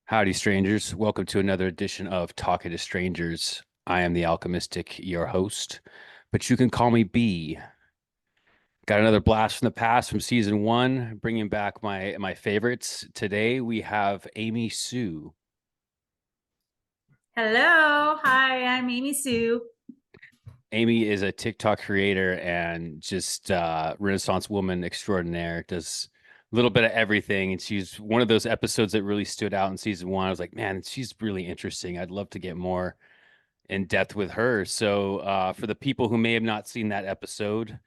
Howdy, strangers. Welcome to another edition of Talking to Strangers. I am the Alchemistic, your host, but you can call me B. Got another blast from the past from season one, bringing back my favorites. Today we have Amy Sue. Hello. Hi, I'm Amy Sue. Amy is a TikTok creator and just Renaissance woman extraordinaire. Does a little bit of everything, and she's one of those episodes that really stood out in season one. I was like, man, she's really interesting. I'd love to get more in depth with her. So, for the people who may have not seen that episode,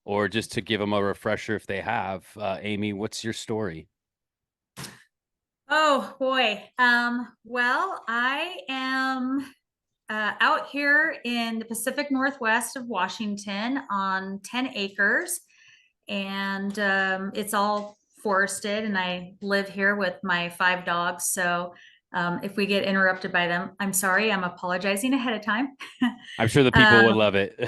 or just to give them a refresher if they have, Amy, what's your story? Oh boy. Well, I am out here in the Pacific Northwest of Washington on 10 acres, and it's all forested, and I live here with my five dogs. So if we get interrupted by them, I'm sorry. I'm apologizing ahead of time. I'm sure the people would Um, love it.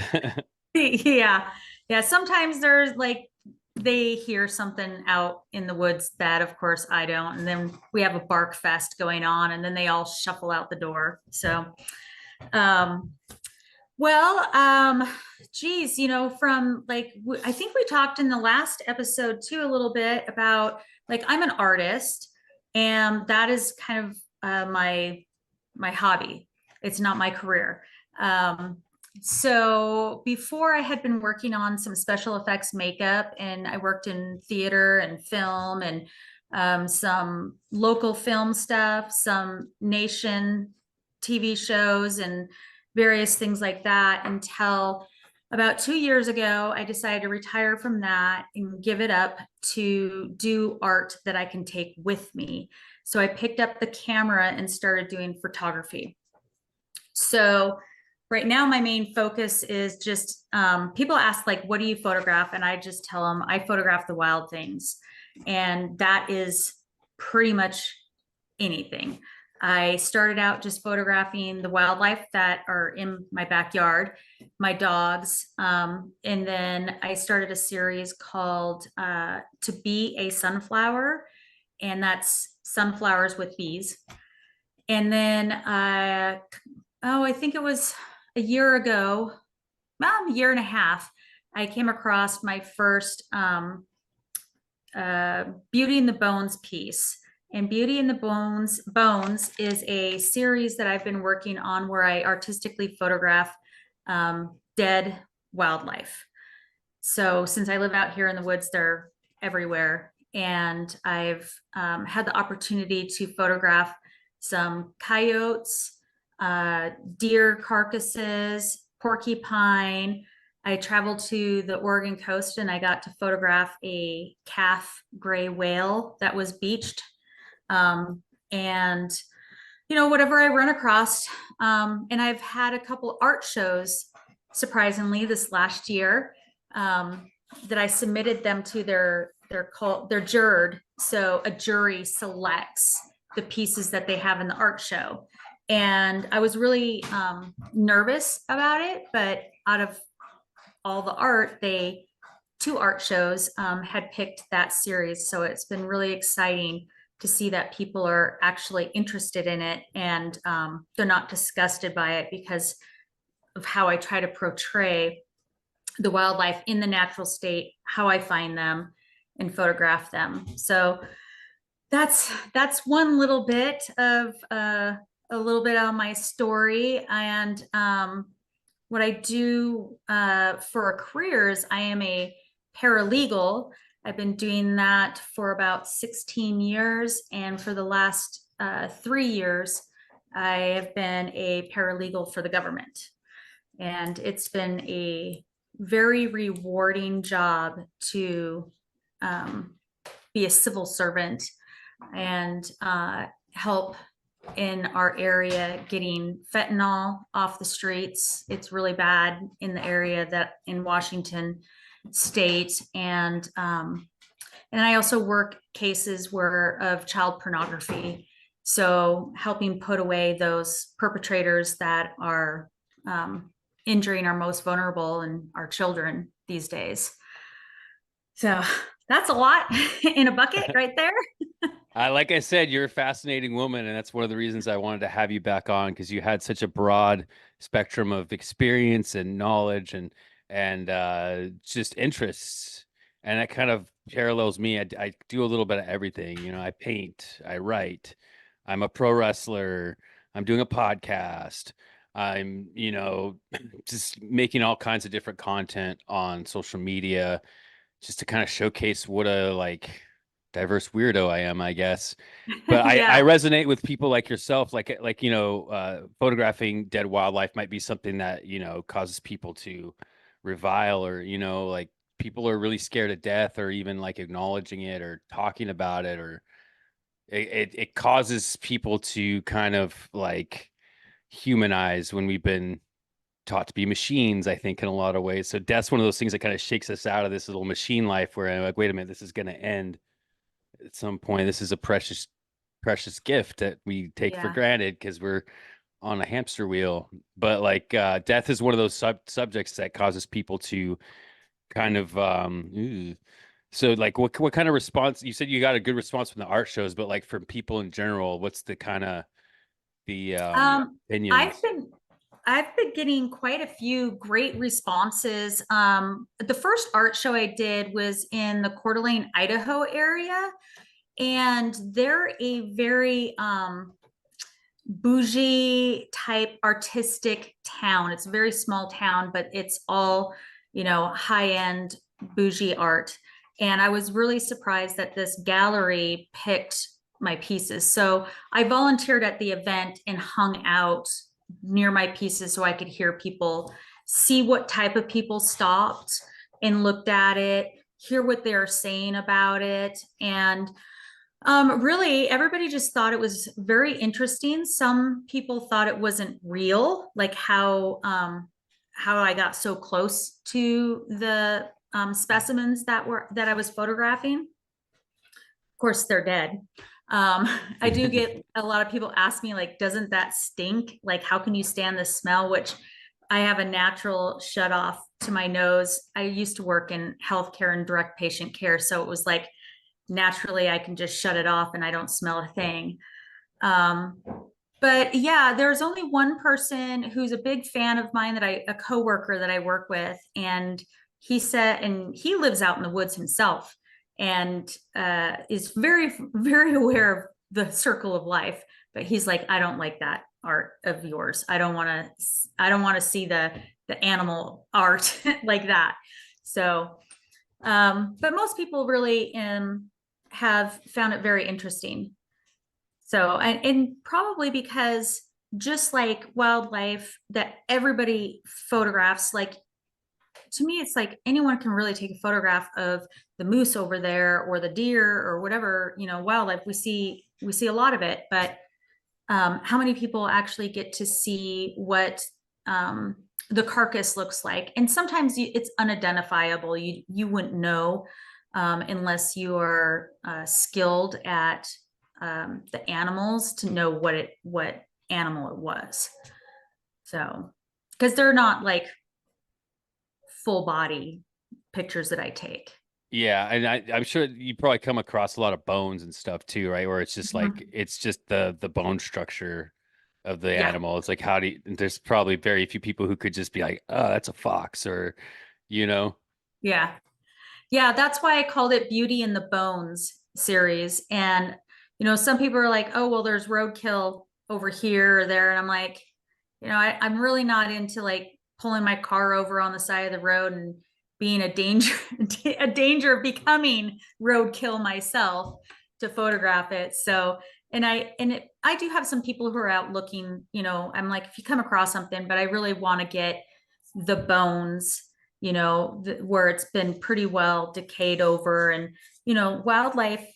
Yeah. Yeah. Sometimes there's like they hear something out in the woods that of course I don't. And then we have a bark fest going on and then they all shuffle out the door. So um well geez, from I think we talked in the last episode too a little bit about like I'm an artist and that is kind of my hobby. It's not my career. So before I had been working on some special effects makeup, and I worked in theater and film and some local film stuff, some nation TV shows, and various things like that until about 2 years ago, I decided to retire from that and give it up to do art that I can take with me. So I picked up the camera and started doing photography. So right now, my main focus is just people ask, like, what do you photograph? And I just tell them I photograph the wild things. And that is pretty much anything. I started out just photographing the wildlife that are in my backyard, my dogs. And then I started a series called To Be a Sunflower, and that's sunflowers with bees. And then oh, I think it was a year ago, well, a year and a half, I came across my first Beauty in the Bones piece. And Beauty in the Bones is a series that I've been working on where I artistically photograph dead wildlife. So since I live out here in the woods, they're everywhere. And I've had the opportunity to photograph some coyotes, deer carcasses, porcupine. I traveled to the Oregon coast and I got to photograph a calf gray whale that was beached. And, whatever I run across. And I've had a couple art shows, surprisingly, this last year that I submitted them to their jured. So a jury selects the pieces that they have in the art show. And I was really nervous about it, but out of all the art, two art shows had picked that series. So it's been really exciting to see that people are actually interested in it and they're not disgusted by it because of how I try to portray the wildlife in the natural state, how I find them and photograph them. So that's one little bit of a little bit on my story. And what I do for careers, I am a paralegal. I've been doing that for about 16 years. And for the last 3 years, I have been a paralegal for the government. And it's been a very rewarding job to be a civil servant and help in our area getting fentanyl off the streets. It's really bad in the area that in Washington state. And I also work cases where of child pornography. So helping put away those perpetrators that are injuring our most vulnerable and our children these days. So that's a lot in a bucket right there. Like I said, you're a fascinating woman, and that's one of the reasons I wanted to have you back on because you had such a broad spectrum of experience and knowledge and just interests. And that kind of parallels me. I do a little bit of everything. I paint, I write, I'm a pro wrestler, I'm doing a podcast, I'm just making all kinds of different content on social media just to kind of showcase what a like diverse weirdo I am, I guess. But I Yeah. resonate with people like yourself, like photographing dead wildlife might be something that causes people to revile or like people are really scared of death or even like acknowledging it or talking about it or it causes people to kind of like humanize when we've been taught to be machines, I think, in a lot of ways. So death's one of those things that kind of shakes us out of this little machine life where I'm like, wait a minute, this is going to end at some point. This is a precious, precious gift that we take for Yeah. granted because we're on a hamster wheel. But like death is one of those subjects that causes people to kind of so like what kind of response you said you got a good response from the art shows, but like from people in general, what's the kind of the Um, I've opinions? been I've been getting quite a few great responses. The first art show I did was in the Coeur d'Alene, Idaho area, and they're a very bougie type artistic town. It's a very small town, but it's all, high end bougie art. And I was really surprised that this gallery picked my pieces. So I volunteered at the event and hung out near my pieces so I could hear people, see what type of people stopped and looked at it, hear what they're saying about it. And really, everybody just thought it was very interesting. Some people thought it wasn't real, like how I got so close to the specimens that I was photographing. Of course, they're dead. Um, I do get a lot of people ask me, like, doesn't that stink? Like, how can you stand the smell? Which I have a natural shut off to my nose. I used to work in healthcare and direct patient care, so it was like naturally I can just shut it off and I don't smell a thing. Um, but yeah, there's only one person who's a big fan of mine a coworker that I work with, and he said, and he lives out in the woods himself, and is very, very aware of the circle of life. But he's like, I don't like that art of yours. I don't want to see the animal art like that. So, but most people really have found it very interesting. So, and probably because just like wildlife that everybody photographs, like to me, it's like anyone can really take a photograph of the moose over there or the deer or whatever, wildlife. We see a lot of it, but how many people actually get to see what the carcass looks like? And sometimes it's unidentifiable. You wouldn't know unless you are skilled at the animals to know what animal it was. So, because they're not like full body pictures that I take. Yeah, and I'm sure you probably come across a lot of bones and stuff too, right? Where it's just like Mhm. it's just the bone structure of the Yeah, animal. It's like how do you, there's probably very few people who could just be like, oh, that's a fox or you know. yeah. Yeah, that's why I called it Beauty in the Bones series. And, some people are like, oh, well, there's roadkill over here or there. And I'm like, I'm really not into like pulling my car over on the side of the road and being a danger, a danger of becoming roadkill myself to photograph it. So, I do have some people who are out looking, I'm like, if you come across something, but I really want to get the bones, where it's been pretty well decayed over. And, wildlife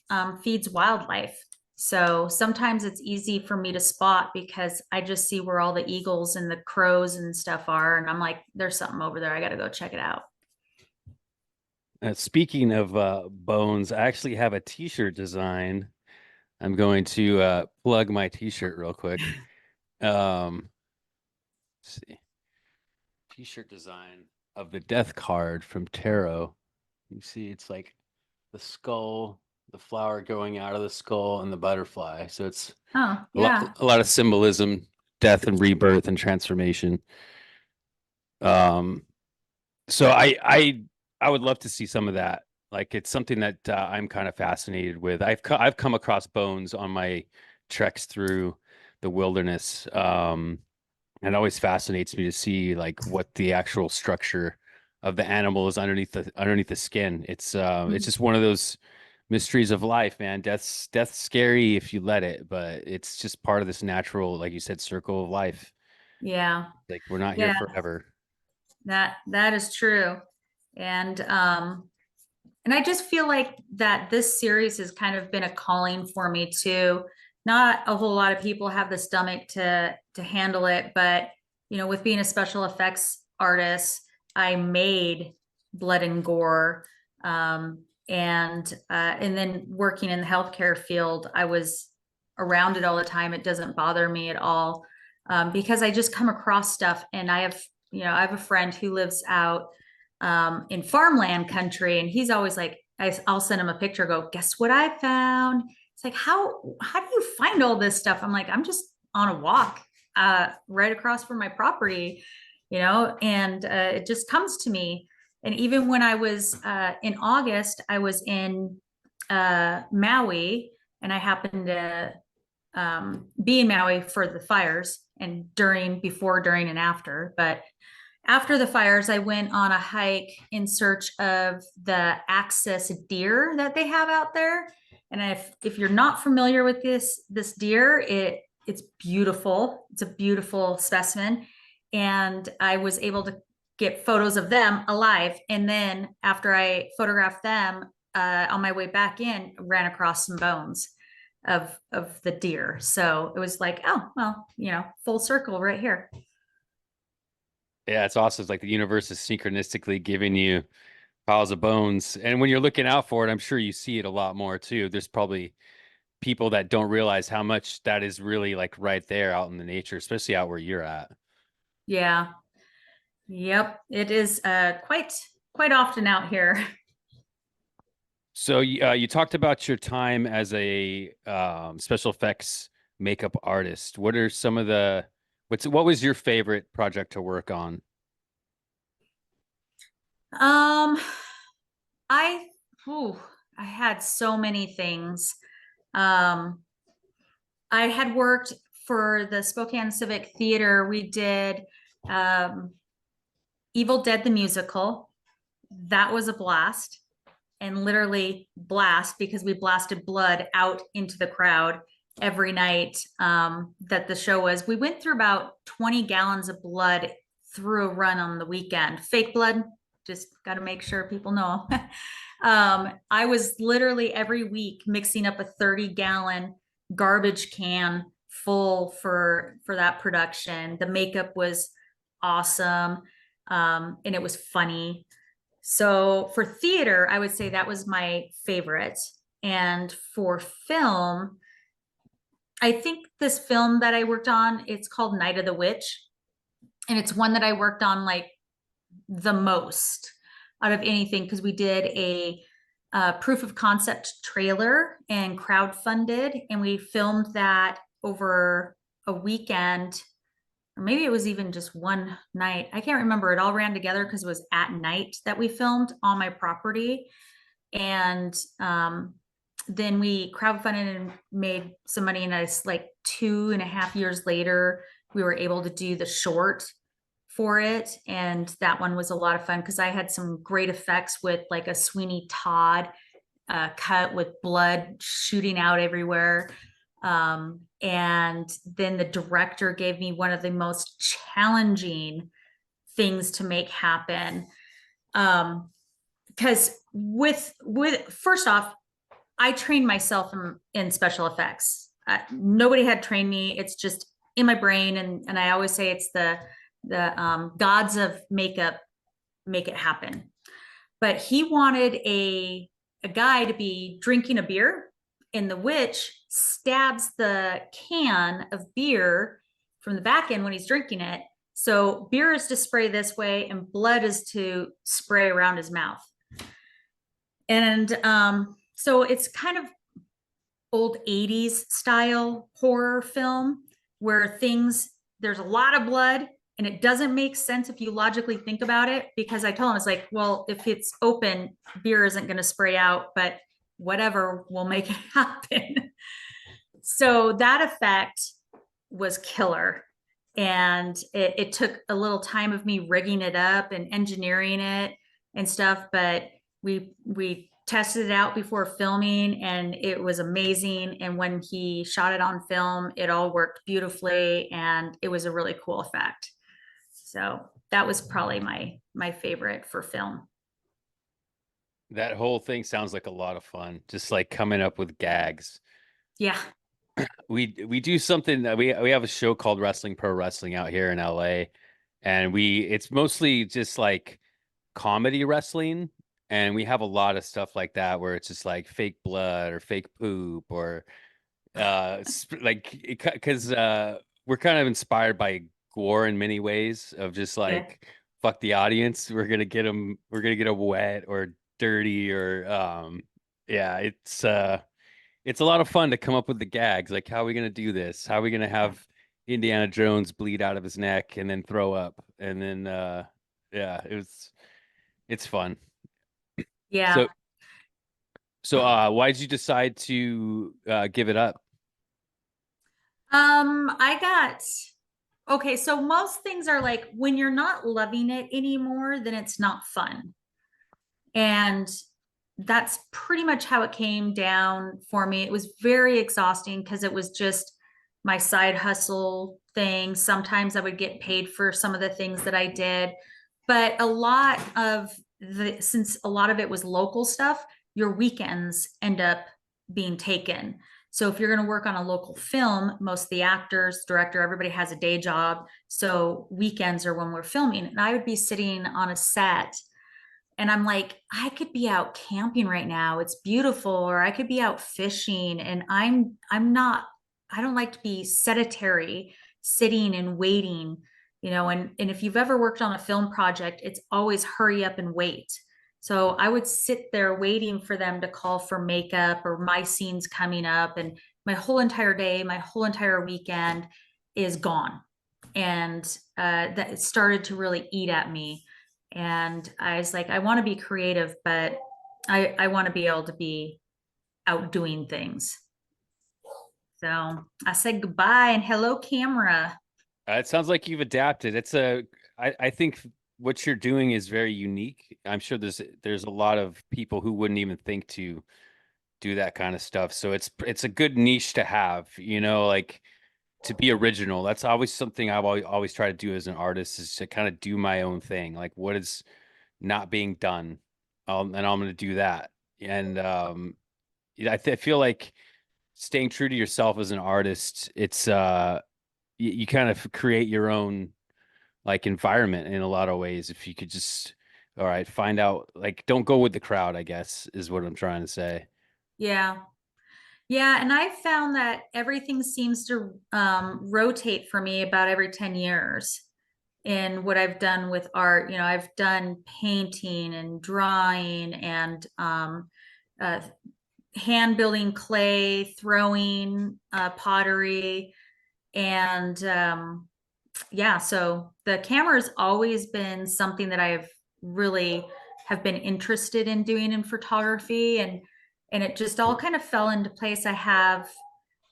feeds wildlife. So sometimes it's easy for me to spot because I just see where all the eagles and the crows and stuff are. And I'm like, there's something over there. I got to go check it out. Speaking of bones, I actually have a t-shirt design. I'm going to plug my t-shirt real quick. Let's see. T-shirt design of the death card from Tarot. You see, it's like the skull. the flower going out of the skull and the butterfly. So it's Oh, yeah. a lot of symbolism, death and rebirth and transformation. Um, so I would love to see some of that. Like it's something that I'm kind of fascinated with. I've come across bones on my treks through the wilderness. And it always fascinates me to see like what the actual structure of the animal is underneath the skin. It's Mm. just one of those mysteries of life, man. Death's scary if you let it, but it's just part of this natural, like you said, circle of life. Yeah. Like we're not here Yeah. forever. That is true. And and I just feel like that this series has kind of been a calling for me too. Not a whole lot of people have the stomach to handle it, but with being a special effects artist, I made blood and gore. And then working in the healthcare field, I was around it all the time. It doesn't bother me at all. Because I just come across stuff, and I have a friend who lives out in farmland country, and he's always like, I'll send him a picture, go, guess what I found? It's like, how do you find all this stuff? I'm like, I'm just on a walk right across from my property, and it just comes to me. And even when I was in August, I was in Maui, and I happened to be in Maui for the fires, and before, during, and after. But after the fires, I went on a hike in search of the axis deer that they have out there. And if you're not familiar with this deer, it's beautiful. It's a beautiful specimen. And I was able to get photos of them alive. And then after I photographed them, on my way back in, ran across some bones of the deer. So it was like, oh well, full circle right here. Yeah, it's awesome. It's like the universe is synchronistically giving you piles of bones. And when you're looking out for it, I'm sure you see it a lot more too. There's probably people that don't realize how much that is really like right there out in the nature, especially out where you're at. Yeah. Yep. It is quite often out here. So you talked about your time as a special effects makeup artist. What are some of what was your favorite project to work on? Um, I whew, I had so many things. Um, I had worked for the Spokane Civic Theater. We did um, Evil Dead the musical. That was a blast, and literally blast, because we blasted blood out into the crowd every night that the show was. We went through about 20 gallons of blood through a run on the weekend. Fake blood, just got to make sure people know. I was literally every week mixing up a 30-gallon garbage can full for that production. The makeup was awesome, and it was funny. So for theater, I would say that was my favorite. And for film, I think this film that I worked on, it's called Night of the Witch. And it's one that I worked on like the most out of anything, because we did a proof of concept trailer and crowdfunded, and we filmed that over a weekend, or maybe it was even just one night. I can't remember. It all ran together because it was at night that we filmed on my property. And then we crowdfunded and made some money. And it's like 2.5 years later, we were able to do the short for it. And that one was a lot of fun because I had some great effects with like a Sweeney Todd cut with blood shooting out everywhere. And then the director gave me one of the most challenging things to make happen. Because with first off, I trained myself in special effects. Nobody had trained me. It's just in my brain, and I always say it's the gods of makeup make it happen. But he wanted a guy to be drinking a beer, and the witch stabs the can of beer from the back end when he's drinking it. So beer is to spray this way, and blood is to spray around his mouth. And So it's kind of old 80s style horror film where there's a lot of blood and it doesn't make sense if you logically think about it. Because I told him, it's like, well, if it's open, beer isn't going to spray out, but whatever will make it happen. So that effect was killer. And it took a little time of me rigging it up and engineering it and stuff, but we tested it out before filming and it was amazing. And when he shot it on film, it all worked beautifully and it was a really cool effect. So that was probably my favorite for film. That whole thing sounds like a lot of fun. Just like coming up with gags. Yeah. We do something that we have a show called Wrestling Pro Wrestling out here in LA, and we it's mostly just like comedy wrestling, and we have a lot of stuff like that where it's just like fake blood or fake poop or like because we're kind of inspired by gore in many ways of just Yeah. like fuck the audience, we're gonna get them wet or dirty or yeah, it's a lot of fun to come up with the gags. Like, how are we gonna do this? How are we gonna have Indiana Jones bleed out of his neck and then throw up? And then yeah, it's fun. So Yeah. why did you decide to give it up? I got okay. So most things are like when you're not loving it anymore, then it's not fun. And that's pretty much how it came down for me. It was very exhausting because it was just my side hustle thing. Sometimes I would get paid for some of the things that I did, but since a lot of it was local stuff, your weekends end up being taken. So if you're going to work on a local film, most of the actors, director, everybody has a day job. So weekends are when we're filming. And I would be sitting on a set and I'm like, I could be out camping right now. It's beautiful, or I could be out fishing. And I'm not, I don't like to be sedentary, sitting and waiting, and if you've ever worked on a film project, it's always hurry up and wait. So I would sit there waiting for them to call for makeup or my scenes coming up, and my whole entire day, my whole entire weekend is gone. And that it started to really eat at me, and I was like, I want to be creative, but I want to be able to be out doing things. So I said goodbye and hello, camera. It sounds like you've adapted. I think what you're doing is very unique. I'm sure there's a lot of people who wouldn't even think to do that kind of stuff. So it's a good niche to have, like to be original. That's always something I've always tried to do as an artist is to kind of do my own thing. Like what is not being done, and I'm going to do that. And yeah, I feel like staying true to yourself as an artist, it's you kind of create your own like environment in a lot of ways. If you could just, all right, find out, like, don't go with the crowd, I guess, is what I'm trying to say. Yeah. Yeah. And I found that everything seems to rotate for me about every 10 years in what I've done with art. I've done painting and drawing and uh, hand building clay, throwing, pottery. And yeah, so the camera's always been something that I've really have been interested in doing in photography, and it just all kind of fell into place. I have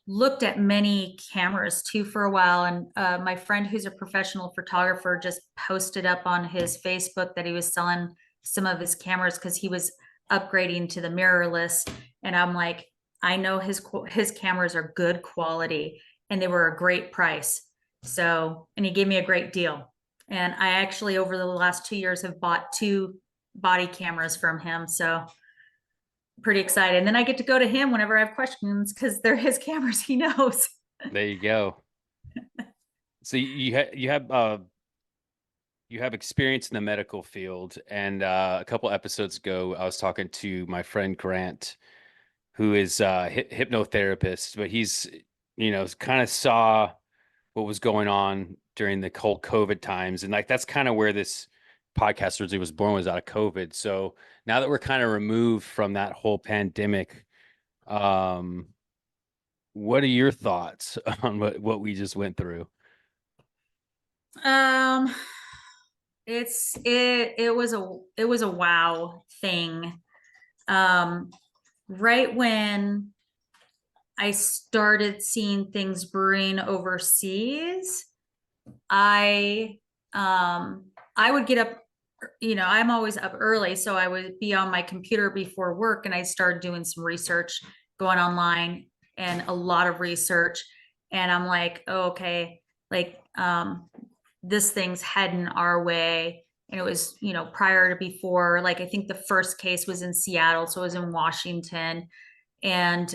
looked at many cameras too for a while, and my friend who's a professional photographer just posted up on his Facebook that he was selling some of his cameras because he was upgrading to the mirrorless. And I'm like, I know his cameras are good quality and they were a great price. So, and he gave me a great deal. And I actually over the last 2 years have bought two body cameras from him. So pretty excited. And then I get to go to him whenever I have questions because they're his cameras. He knows. There you go. So you have experience in the medical field, and a couple episodes ago, I was talking to my friend Grant, who is hypnotherapist, but he's kind of saw what was going on during the whole COVID times, and like that's kind of where this podcast originally was born was out of COVID. So now that we're kind of removed from that whole pandemic, um, what are your thoughts on what we just went through? Um, it was a wow thing. Um, right when I started seeing things brewing overseas, I I would get up, I'm always up early, so I would be on my computer before work and I started doing some research, going online and a lot of research. And I'm like, oh, okay, like this thing's heading our way. And it was, prior to before, like I think the first case was in Seattle, so it was in Washington. And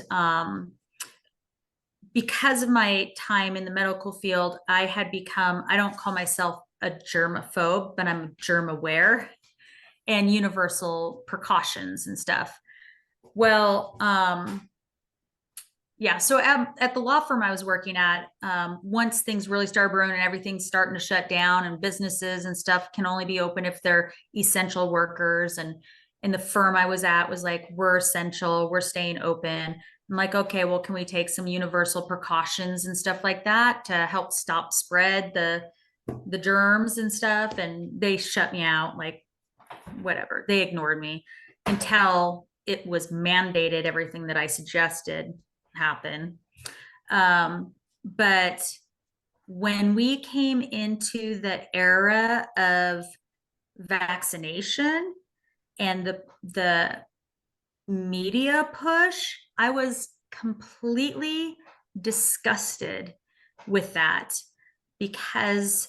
because of my time in the medical field, I had become, I don't call myself a germaphobe, but I'm germ aware and universal precautions and stuff. Well, yeah, so at the law firm I was working at, once things really started brewing and everything's starting to shut down and businesses and stuff can only be open if they're essential workers. And the firm I was at was like, we're essential, we're staying open. I'm like, okay, well, can we take some universal precautions and stuff like that to help stop spread the germs and stuff? And they shut me out, like whatever. They ignored me until it was mandated everything that I suggested happen. But when we came into the era of vaccination and the media push, I was completely disgusted with that because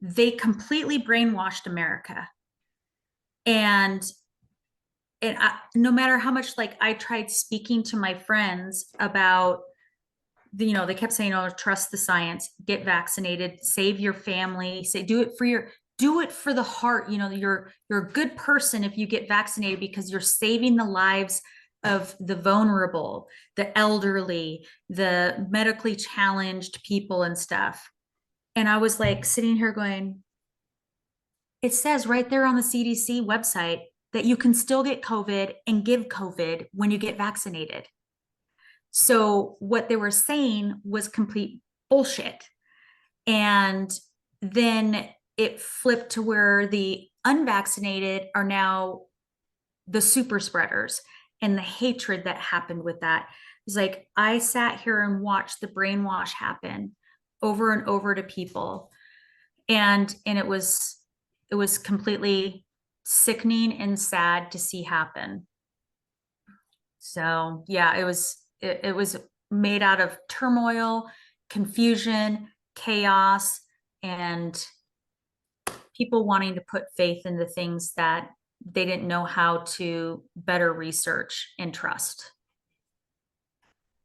they completely brainwashed America. And no matter how much like I tried speaking to my friends about they kept saying, oh, trust the science, get vaccinated, save your family, say do it for the heart. You're a good person if you get vaccinated because you're saving the lives of the vulnerable, the elderly, the medically challenged people and stuff. And I was like sitting here going, it says right there on the CDC website that you can still get COVID and give COVID when you get vaccinated. So what they were saying was complete bullshit. And then it flipped to where the unvaccinated are now the super spreaders, and the hatred that happened with that is like I sat here and watched the brainwash happen over and over to people. And it was completely sickening and sad to see happen. So yeah, it was made out of turmoil, confusion, chaos, and people wanting to put faith in the things that they didn't know how to better research and trust.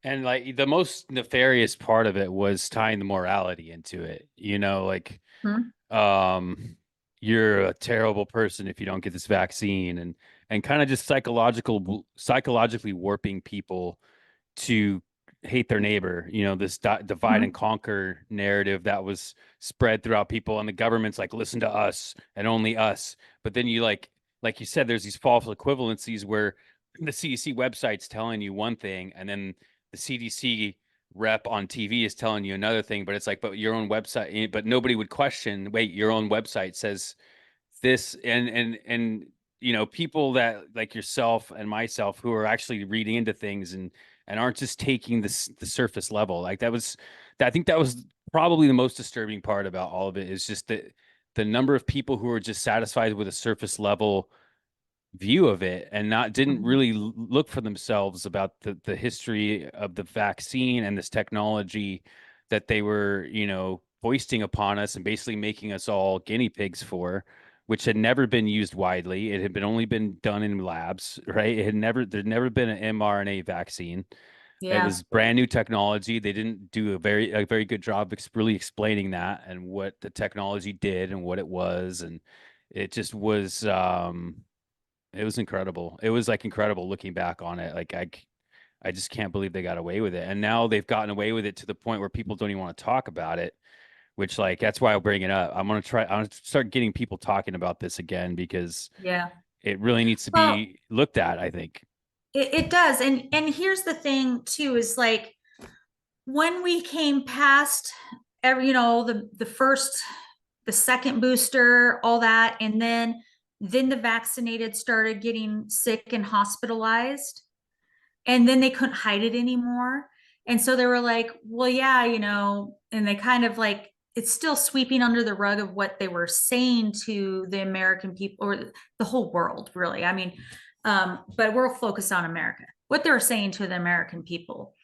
And like the most nefarious part of it was tying the morality into it. Like Hmm? um you're a terrible person if you don't get this vaccine, and kind of just psychologically warping people to hate their neighbor. This divide and Hmm? conquer narrative that was spread throughout people, and the government's like, listen to us and only us. But then you like you said, there's these false equivalencies where the CDC website's telling you one thing, and then the CDC rep on TV is telling you another thing. But it's like, but your own website, but nobody would question, wait, your own website says this. And people that like yourself and myself who are actually reading into things and aren't just taking the surface level. Like I think that was probably the most disturbing part about all of it, is just the number of people who are just satisfied with a surface level view of it and not didn't Hmm? really look for themselves about the history of the vaccine and this technology that they were, foisting upon us and basically making us all guinea pigs for, which had never been used widely. It had been only been done in labs, right? There'd never been an mRNA vaccine. It Yeah. was brand new technology. They didn't do a very good job really explaining that and what the technology did and what it was. And it just was it was incredible. It was like incredible looking back on it. Like I just can't believe they got away with it. And now they've gotten away with it to the point where people don't even want to talk about it, which like that's why I'll bring it up. I'm gonna start getting people talking about this again because Yeah. it really needs to Well, be looked at, I think. it does. And here's the thing too, is like when we came past every, the first, the second booster, all that, and then the vaccinated started getting sick and hospitalized, and then they couldn't hide it anymore. And so they were like, well, yeah, and they kind of like, it's still sweeping under the rug of what they were saying to the American people or the whole world, really. I mean, but we're focused on America, what they were saying to the American people.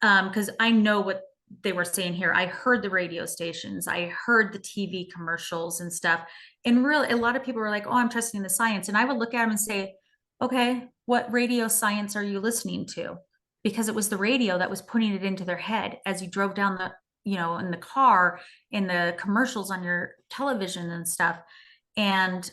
Because I know what they were saying here. I heard the radio stations, I heard the TV commercials and stuff. And really, a lot of people were like, oh, I'm trusting the science. And I would look at them and say, okay, what radio science are you listening to? Because it was the radio that was putting it into their head as you drove down in the car, in the commercials on your television and stuff. And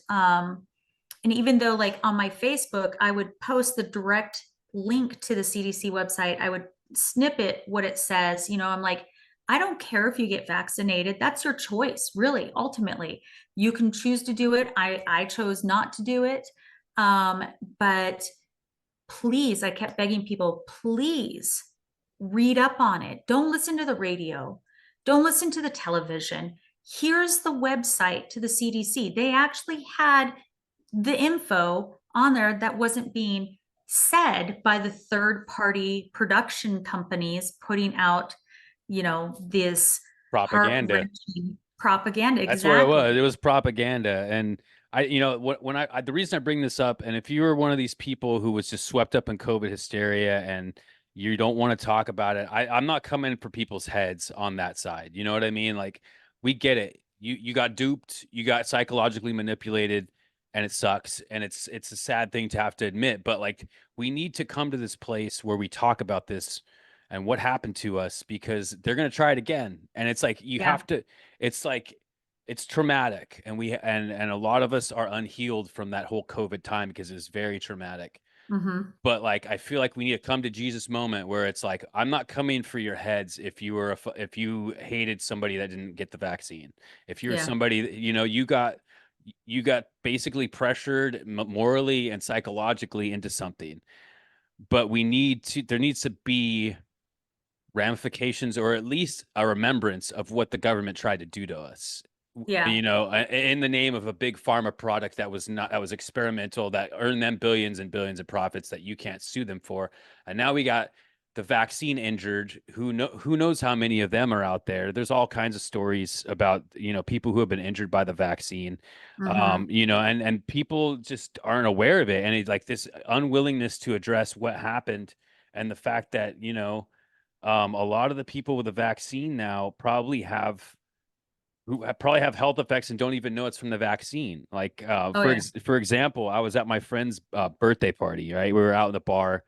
even though like on my Facebook, I would post the direct link to the CDC website, I would snippet what it says. I'm like, I don't care if you get vaccinated. That's your choice, really. Ultimately, you can choose to do it. I chose not to do it. Um, but please, I kept begging people, please read up on it. Don't listen to the radio. Don't listen to the television. Here's the website to the CDC. They actually had the info on there that wasn't being said by the third party production companies putting out, this heart Propaganda. wrenching propaganda. That's what it was. It Exactly. was propaganda. And when the reason I bring this up, and if you were one of these people who was just swept up in COVID hysteria and you don't want to talk about it, I'm not coming for people's heads on that side. You know what I mean? Like, we get it. You got duped, you got psychologically manipulated, and it sucks. And it's a sad thing to have to admit, but like, we need to come to this place where we talk about this and what happened to us because they're going to try it again. And it's like you Yeah. have to, it's like it's traumatic, and a lot of us are unhealed from that whole COVID time because it's very traumatic. Mm-hmm. But like, I feel like we need to come to Jesus moment where it's like, I'm not coming for your heads if you were if you hated somebody that didn't get the vaccine. If you're Yeah. somebody you got basically pressured morally and psychologically into something. But there needs to be ramifications or at least a remembrance of what the government tried to do to us, Yeah. in the name of a big pharma product that was experimental, that earned them billions and billions of profits that you can't sue them for. And now we got the vaccine injured. Who knows how many of them are out there? There's all kinds of stories about people who have been injured by the vaccine. Mm-hmm. And people just aren't aware of it, and it's like this unwillingness to address what happened, and the fact that a lot of the people with the vaccine now probably have health effects and don't even know it's from the vaccine. Like, Oh yeah. for example, I was at my friend's birthday party, right? We were out in the bar,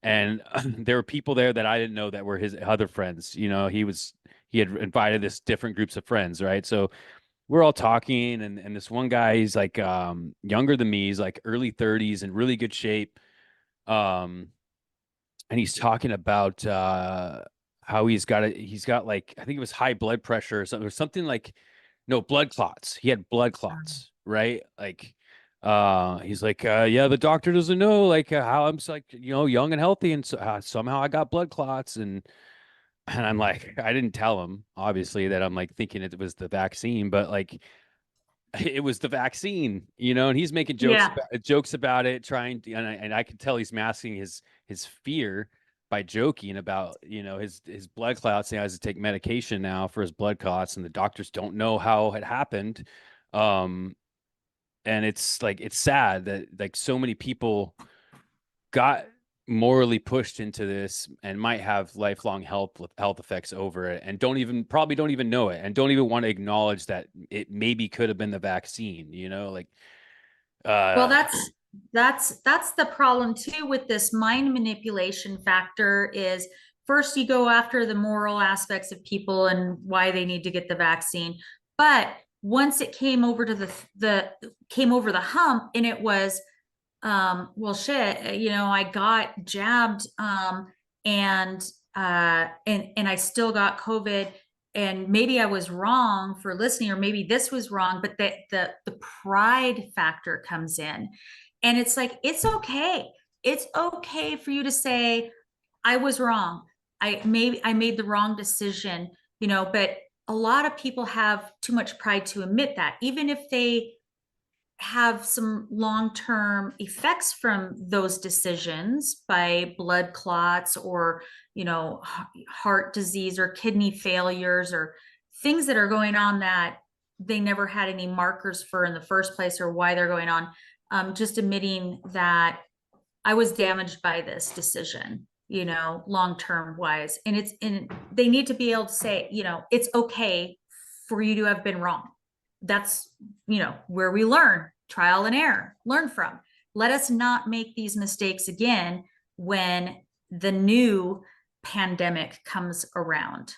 and there were people there that I didn't know that were his other friends. He had invited this different groups of friends, right? So we're all talking, and this one guy, he's like younger than me, he's like early 30s in really good shape. Um, and he's talking about how he's got like, I think it was high blood pressure or something like, no, blood clots. He had blood clots, right? Like he's like, yeah, the doctor doesn't know like how I'm like, young and healthy, and so, somehow I got blood clots. And I'm like, I didn't tell him obviously that I'm like thinking it was the vaccine, but like it was the vaccine, and he's making Yeah. jokes about it, trying to, and I could tell he's masking his fear by joking about, his blood clots. He has to take medication now for his blood clots, and the doctors don't know how it happened. Um, and it's like, it's sad that like so many people got morally pushed into this and might have lifelong health effects over it, and probably don't even know it, and don't even want to acknowledge that it maybe could have been the vaccine, like Well, uh that's the problem too with this mind manipulation factor is first you go after the moral aspects of people and why they need to get the vaccine. But once it came over to the came over the hump and it was well shit, I got jabbed and I still got COVID. and maybe I was wrong for listening, or maybe this was wrong, but the pride factor comes in. And it's like, it's okay. It's okay for you to say, I was wrong. I made the wrong decision, but a lot of people have too much pride to admit that, even if they have some long-term effects from those decisions by blood clots or heart disease or kidney failures or things that are going on that they never had any markers for in the first place, or why they're going on. Just admitting that I was damaged by this decision, long term wise. And they need to be able to say, it's okay for you to have been wrong. That's, where we learn, trial and error, learn from. Let us not make these mistakes again when the new pandemic comes around,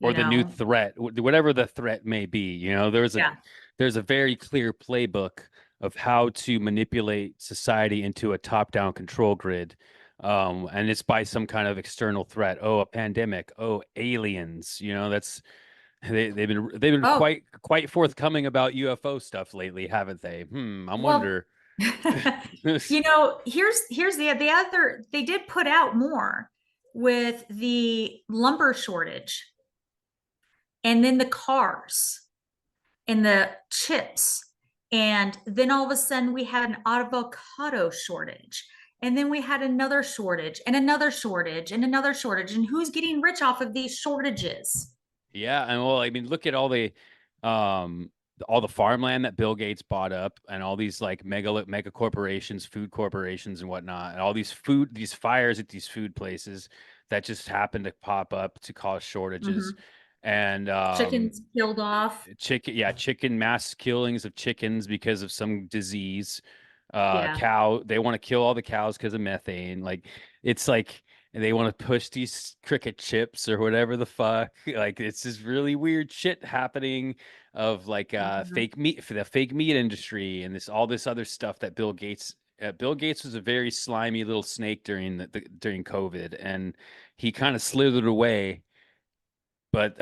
Or you the new know? threat, whatever the threat may be. Yeah. There's a very clear playbook of how to manipulate society into a top-down control grid. And it's by some kind of external threat. Oh, a pandemic. Oh, aliens. They've been Oh, quite forthcoming about UFO stuff lately, haven't they? I well, wonder. here's the other, they did put out more with the lumber shortage, and then the cars and the chips. And then all of a sudden we had an avocado shortage. And then we had another shortage and another shortage and another shortage. And who's getting rich off of these shortages? Yeah, and well, I mean, look at um all the farmland that Bill Gates bought up, and all these like mega corporations, food corporations, and whatnot, and all these fires at these food places that just happen to pop up to cause shortages, Mhm. and Chickens killed off. chicken mass killings of chickens because of some disease. Yeah. Cow, they want to kill all the cows because of methane. Like it's like they want to push these cricket chips or whatever the fuck. Like it's this really weird shit happening of like Mhm. fake meat for the fake meat industry and all this other stuff that Bill Gates was a very slimy little snake during during COVID, and he kind of slithered away. But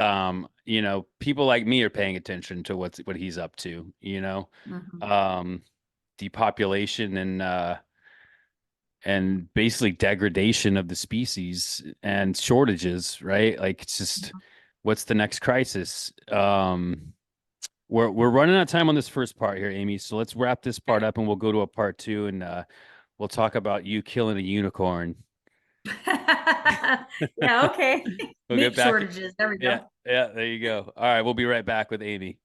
people like me are paying attention to what he's up to, Mhm. um, depopulation and basically degradation of the species and shortages, right? Like it's just what's the next crisis? We're running out of time on this first part here, Amy. So let's wrap this part up and we'll go to a part two, and we'll talk about you killing a unicorn. Yeah, okay. We'll get Meat back. shortages. There we Yeah, go. yeah, there you go. All right, we'll be right back with Amy.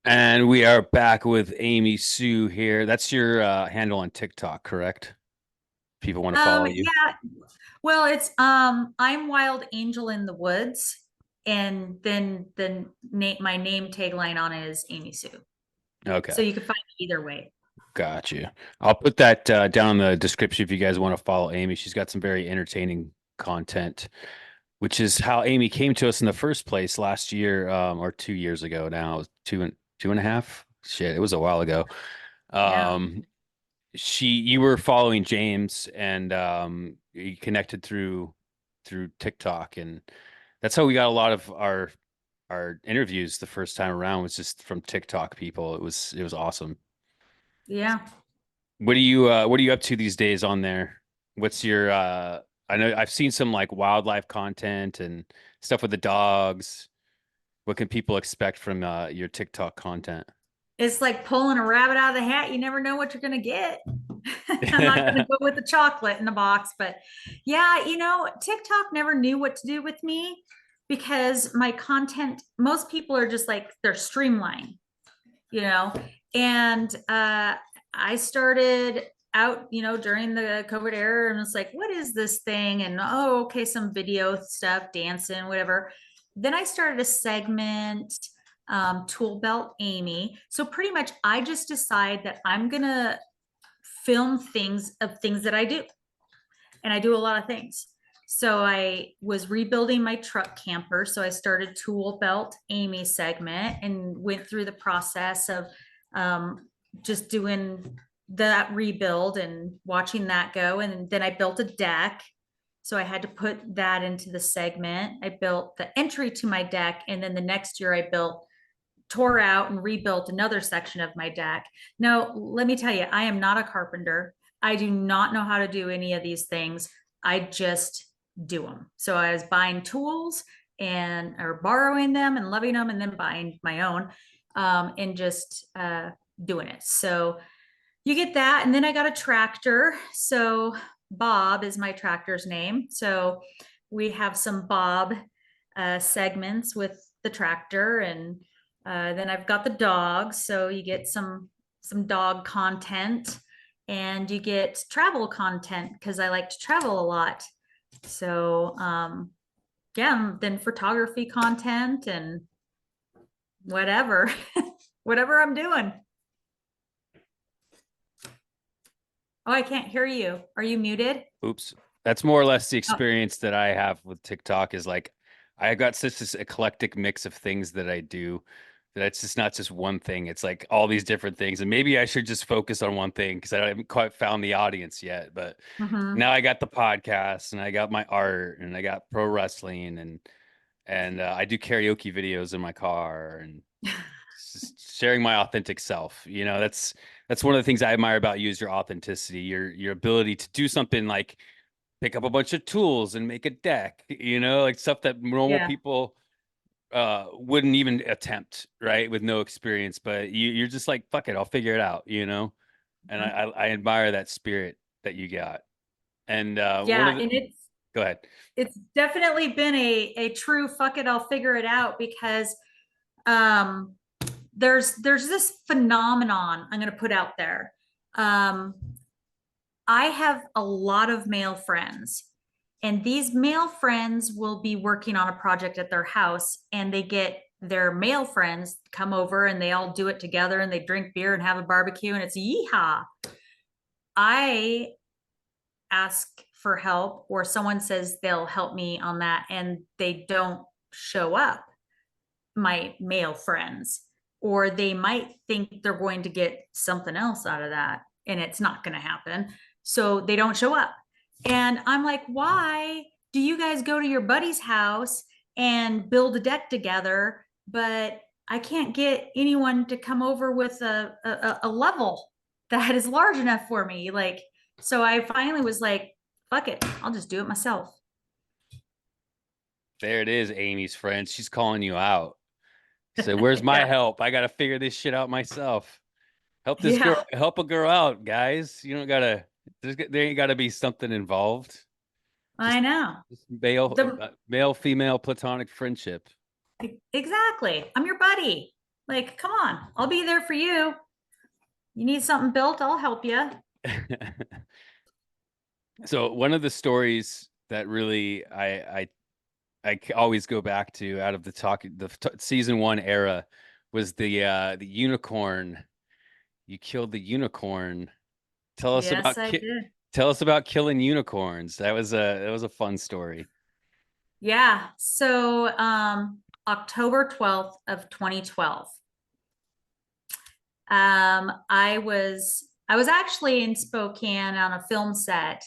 And we are back with Amy Sue here. That's your handle on TikTok, correct? People want to follow you. Yeah. Well, it's I'm Wild Angel in the Woods, and then my name tagline on it is Amy Sue. Okay, So you can find me either way. got you. I'll put that down in the description if you guys want to follow Amy. She's got some very entertaining content. which is how Amy came to us in the first place last year, or 2 years ago now. It was two and a half. Shit, it was a while ago. Yeah. Um, you were following James and you connected through TikTok, and that's how we got a lot of our interviews the first time around was just from TikTok people. It was awesome. Yeah. What are you up to these days on there? What's your I know I've seen some like wildlife content and stuff with the dogs. What can people expect from your TikTok content? It's like pulling a rabbit out of the hat. You never know what you're going to get. I'm not going to go with the chocolate in the box, but yeah, TikTok never knew what to do with me because my content, most people are just like, they're streamlined, you know, and I started out, during the COVID era and it's like, what is this thing? And oh, okay, some video stuff, dancing, whatever. Then I started a segment, Tool Belt Amy. So pretty much I just decide that I'm gonna film things of things that I do. And I do a lot of things. So I was rebuilding my truck camper. So I started Tool Belt Amy segment and went through the process of just doing that rebuild and watching that go. And then I built a deck. So I had to put that into the segment. I built the entry to my deck. And then the next year I tore out and rebuilt another section of my deck. Now, let me tell you, I am not a carpenter. I do not know how to do any of these things. I just do them. So I was buying tools and or borrowing them and loving them and then buying my own and just doing it. So you get that. And then I got a tractor. So Bob is my tractor's name. So we have some Bob segments with the tractor and then I've got the dogs, so you get some dog content, and you get travel content because I like to travel a lot. So yeah, then photography content and whatever, whatever I'm doing. Oh, I can't hear you. Are you muted? Oops. That's more or less the Oh, experience that I have with TikTok is like I got such this eclectic mix of things that I do that it's just not just one thing. It's like all these different things. And maybe I should just focus on one thing because I haven't quite found the audience yet. But mm-hmm. now I got the podcast and I got my art and I got pro wrestling and I do karaoke videos in my car and just sharing my authentic self. That's one of the things I admire about you is your authenticity, your ability to do something like pick up a bunch of tools and make a deck, like stuff that normal Yeah. people wouldn't even attempt, right? With no experience. But you're just like, fuck it, I'll figure it out. And Mhm. I admire that spirit that you got. And one of Yeah, the and go ahead. it's definitely been a true fuck it, I'll figure it out because um there's this phenomenon I'm going to put out there. Um, I have a lot of male friends, and these male friends will be working on a project at their house, and they get their male friends come over and they all do it together and they drink beer and have a barbecue and it's yeehaw. I ask for help or someone says they'll help me on that and they don't show up, my male friends, or they might think they're going to get something else out of that and it's not going to happen. So they don't show up. And I'm like, why do you guys go to your buddy's house and build a deck together, but I can't get anyone to come over with a level that is large enough for me? Like, so I finally was like, fuck it, I'll just do it myself. There it is, Amy's friend. She's calling you out. So where's my Yeah. help? I gotta figure this shit out myself. Yeah, Help a girl out, guys. You don't gotta. There ain't gotta be something involved. I Just, know. just The male female platonic friendship. Exactly. I'm your buddy. Like, come on, I'll be there for you. You need something built, I'll help you. So one of the stories that really always go back to out of season one era was the unicorn. You killed the unicorn. Tell us Yes, about I did. tell us about killing unicorns. That was a fun story. Yeah. So October 12th of 2012. I was actually in Spokane on a film set,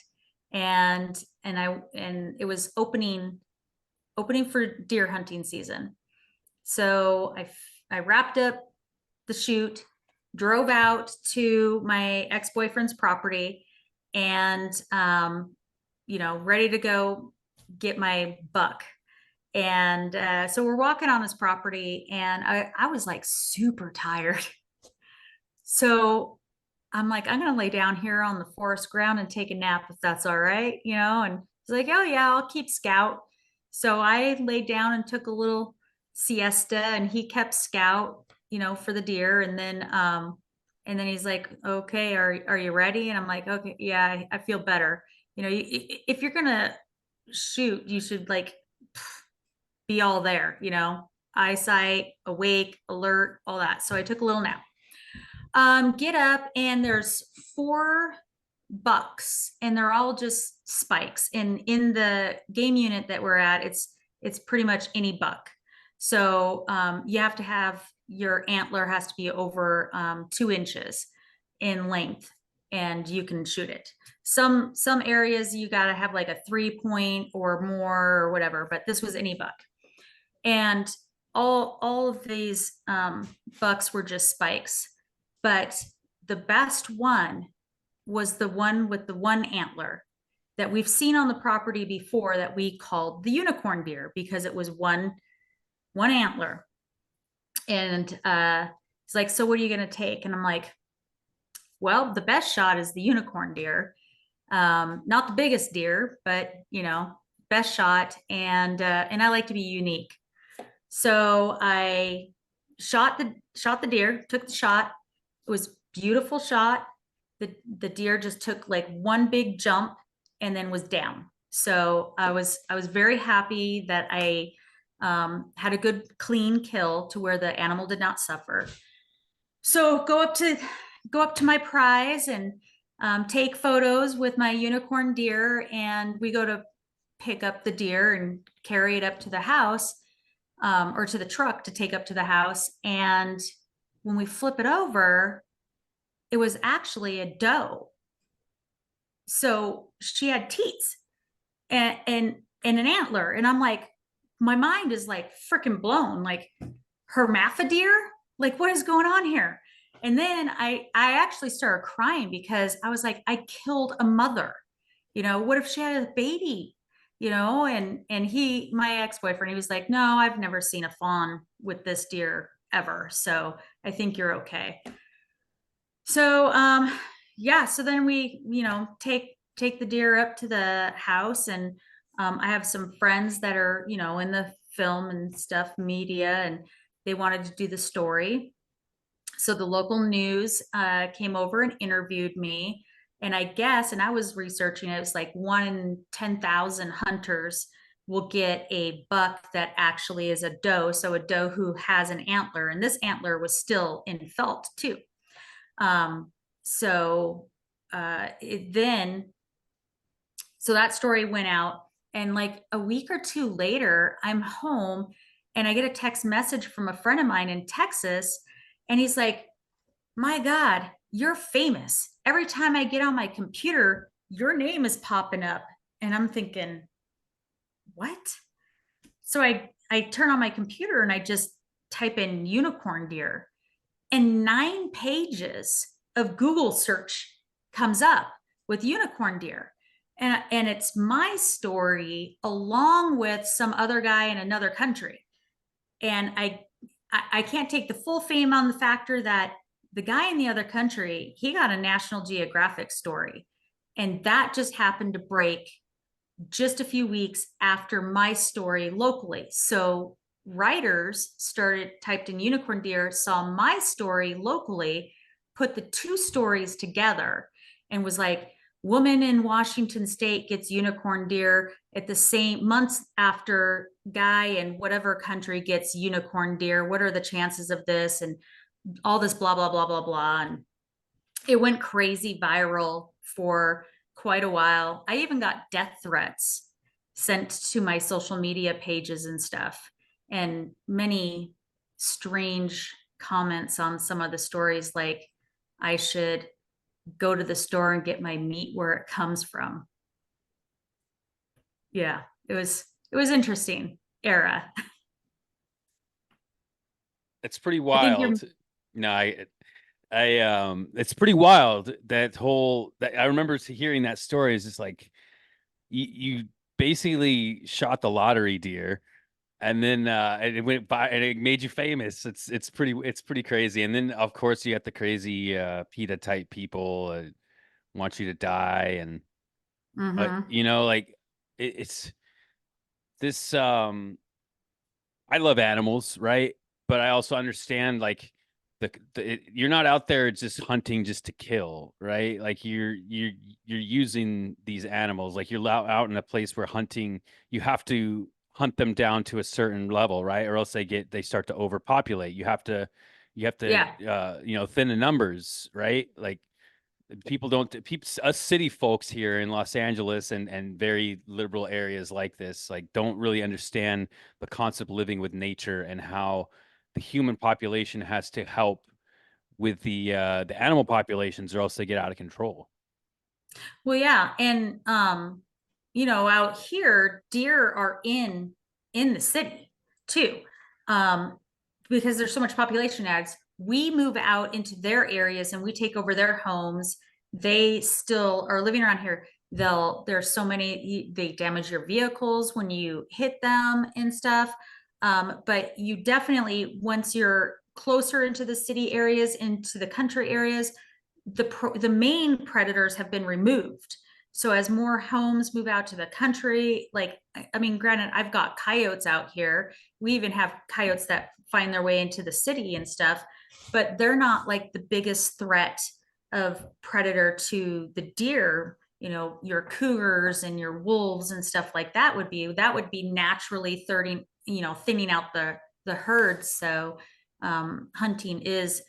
and it was opening for deer hunting season. So I wrapped up the shoot, drove out to my ex-boyfriend's property, and ready to go get my buck. And so we're walking on his property, and I was like super tired. So I'm like, I'm gonna lay down here on the forest ground and take a nap if that's all right, And he's like, oh yeah, I'll keep scout. So I laid down and took a little siesta, and he kept scout, for the deer. And then he's like, okay, are you ready? And I'm like, okay, yeah, I feel better. If you're gonna shoot, you should like be all there, eyesight, awake, alert, all that. So I took a little nap. Get up, and there's four bucks, and they're all just spikes. And in the game unit that we're at, it's pretty much any buck. So you have to have your antler has to be over 2 inches in length, and you can shoot it. Some areas you got to have like a 3 point or more or whatever, but this was any buck. And all of these bucks were just spikes, but the best one was the one with the one antler that we've seen on the property before, that we called the unicorn deer, because it was one antler. And it's like, so what are you going to take? And I'm like, well, the best shot is the unicorn deer. Not the biggest deer, but best shot. And I like to be unique. So I shot the deer, took the shot. It was beautiful shot. The deer just took like one big jump and then was down. So I was very happy that I had a good clean kill to where the animal did not suffer. So go up to my prize and take photos with my unicorn deer, and we go to pick up the deer and carry it up to the house, or to the truck to take up to the house. And when we flip it over, it was actually a doe. So she had teats and an antler. And I'm like, my mind is like freaking blown. Like, hermaphrodites? Like, what is going on here? And then I actually started crying, because I was like, I killed a mother. What if she had a baby? And my ex-boyfriend, he was like, no, I've never seen a fawn with this deer ever. So I think you're okay. So yeah, so then we, take the deer up to the house. And I have some friends that are, in the film and stuff, media, and they wanted to do the story. So the local news came over and interviewed me. And I was researching, it was like 1 in 10,000 hunters will get a buck that actually is a doe. So a doe who has an antler, and this antler was still in felt too. Um, so then, so that story went out, and like a week or two later, I'm home, and I get a text message from a friend of mine in Texas, and he's like, my God, you're famous. Every time I get on my computer, your name is popping up. And I'm thinking, what? So I turn on my computer and I just type in unicorn deer, and 9 pages of Google search comes up with unicorn deer. And it's my story along with some other guy in another country. And I can't take the full fame on the factor that the guy in the other country, he got a National Geographic story. And that just happened to break just a few weeks after my story locally. So writers typed in unicorn deer, saw my story locally, put the two stories together, and was like, woman in Washington state gets unicorn deer at the same months after guy in whatever country gets unicorn deer. What are the chances of this? And all this blah, blah, blah, blah, blah. And it went crazy viral for quite a while. I even got death threats sent to my social media pages and stuff, and many strange comments on some of the stories, like I should go to the store and get my meat where it comes from. Yeah, it was interesting era. It's pretty I think you're wild. No, it's pretty wild that whole that I remember hearing that story is just like you basically shot the lottery deer and then and it went by and it made you famous. It's pretty crazy. And then of course you got the crazy PETA type people want you to die and mm-hmm. like it's this I love animals, right? But I also understand like you're not out there just hunting just to kill, right? Like you're using these animals. Like you're out in a place where hunting, you have to hunt them down to a certain level, right? Or else they start to overpopulate. You have to Yeah. thin the numbers, right? Like people don't people us city folks here in Los Angeles and very liberal areas like this like don't really understand the concept of living with nature and how the human population has to help with the animal populations or else they get out of control. Well, yeah, and out here, deer are in the city too, um, because there's so much population ads. We move out into their areas and we take over their homes. They still are living around here. There's so many, they damage your vehicles when you hit them and stuff. But you definitely, once you're closer into the city areas, into the country areas, the main predators have been removed. So as more homes move out to the country, like I mean, granted, I've got coyotes out here. We even have coyotes that find their way into the city and stuff, but they're not like the biggest threat of predator to the deer. Your cougars and your wolves and stuff like that would be naturally thinning out the herds. So hunting is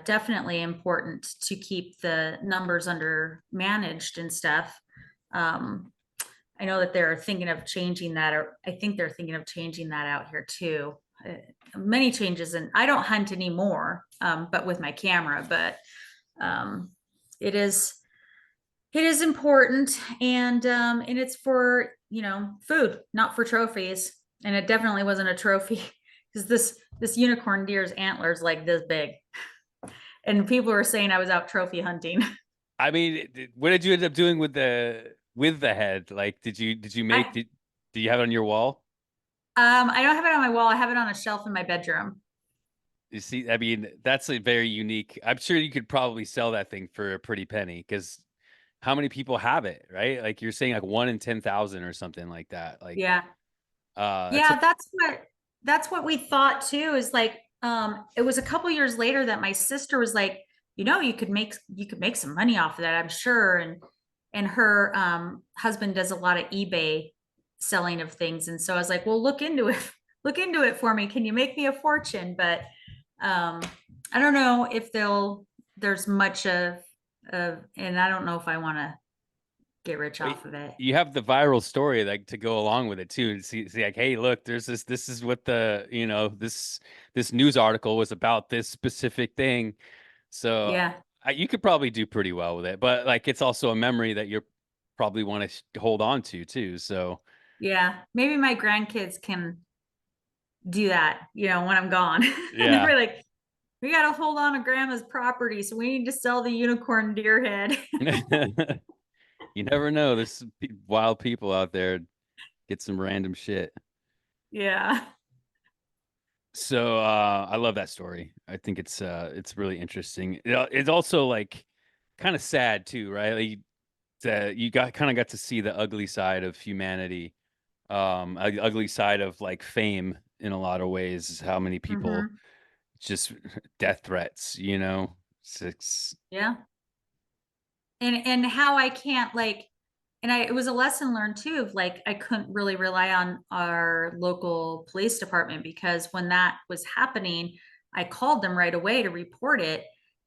definitely important to keep the numbers under managed and stuff. Um, I know that they're thinking of changing that, or I think they're thinking of changing that out here too. Many changes, and I don't hunt anymore, but with my camera. But um, it is it is important, and it's for food, not for trophies. And it definitely wasn't a trophy because this unicorn deer's antlers like this big, and people were saying I was out trophy hunting. I mean, what did you end up doing with the head? Like did you make I did you have it on your wall? I don't have it on my wall. I have it on a shelf in my bedroom. You see, I mean, that's a very unique. I'm sure you could probably sell that thing for a pretty penny because how many people have it, right? Like you're saying like 1 in 10,000 or something like that. Like Yeah. that's a Yeah, that's what we thought too, is like it was a couple years later that my sister was like, you could make some money off of that, I'm sure. And her husband does a lot of eBay selling of things. And so I was like, well, look into it. Look into it for me. Can you make me a fortune? But um I don't know if there's much of, and I don't know if I want to get rich well, off of it. you have the viral story like to go along with it too. And see like, hey, look, there's this is what this news article was about this specific thing. So Yeah. you could probably do pretty well with it, but like it's also a memory that you probably want to hold on to too. So Yeah. Maybe my grandkids can do that, when I'm gone. And yeah. they're like, we got to hold on to grandma's property. So we need to sell the unicorn deer head. You never know. There's some wild people out there get some random shit. Yeah. So I love that story. I think it's really interesting. It's also like kind of sad too, right? Like, you got to see the ugly side of humanity, ugly side of like fame in a lot of ways. Is how many people Hmm. just death threats, you know? Yeah. And how I can't like, and it was a lesson learned too, of like I couldn't really rely on our local police department, because when that was happening, I called them right away to report it,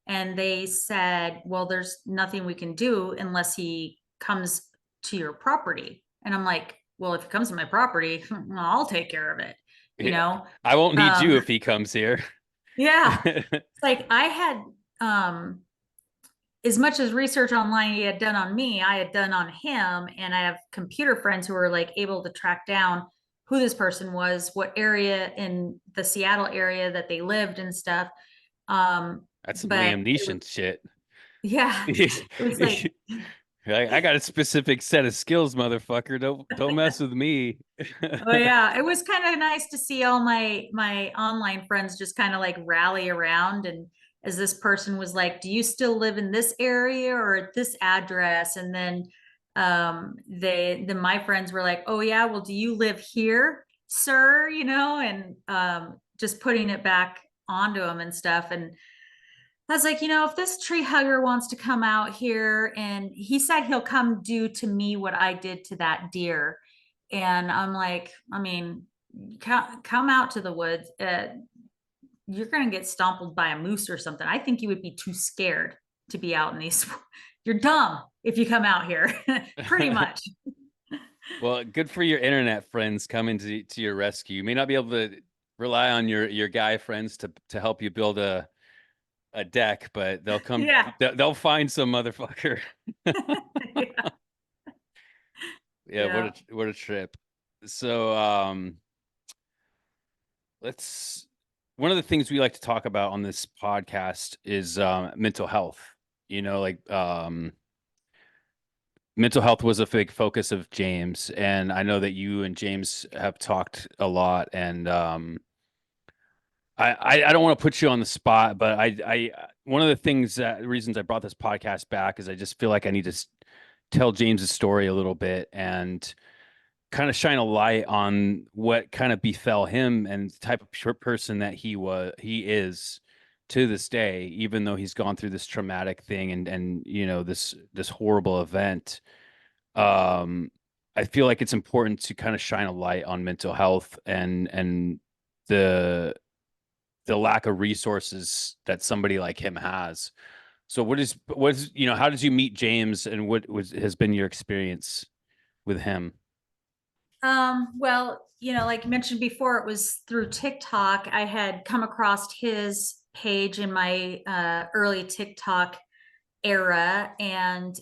and they said, well, there's nothing we can do unless he comes to your property. And I'm like, well, if he comes to my property, I'll take care of it, you Yeah. know? I won't need Um, you if he comes here. yeah. It's like I had um as much as research online he had done on me, I had done on him. And I have computer friends who were like able to track down who this person was, what area in the Seattle area that they lived and stuff. That's some But Liam it was, Neeson shit. yeah, it was like, I got a specific set of skills, motherfucker. Don't mess with me. oh yeah, it was kind of nice to see all my online friends just kind of like rally around. And as this person was like, do you still live in this area or at this address? And then then my friends were like, oh yeah, well, do you live here, sir? And just putting it back onto them and stuff. And I was like, if this tree hugger wants to come out here, and he said he'll come do to me what I did to that deer. And I'm like, I mean, come out to the woods. You're going to get stompled by a moose or something. I think you would be too scared to be out in these. You're dumb if you come out here, pretty much. Well, good for your internet friends coming to your rescue. You may not be able to rely on your guy friends to help you build a deck, but they'll come Yeah. they'll find some motherfucker. Yeah. Yeah, Yeah. what a trip. So let's one of the things we like to talk about on this podcast is mental health. Like mental health was a big focus of James, and I know that you and James have talked a lot. And I don't want to put you on the spot, but I one of the reasons I brought this podcast back is I just feel like I need to tell James's story a little bit and kind of shine a light on what kind of befell him and the type of person that he is to this day, even though he's gone through this traumatic thing and this horrible event. um I feel like it's important to kind of shine a light on mental health and the the lack of resources that somebody like him has. So how did you meet James, and what has been your experience with him? Well, like you mentioned before, it was through TikTok. I had come across his page in my early TikTok era. And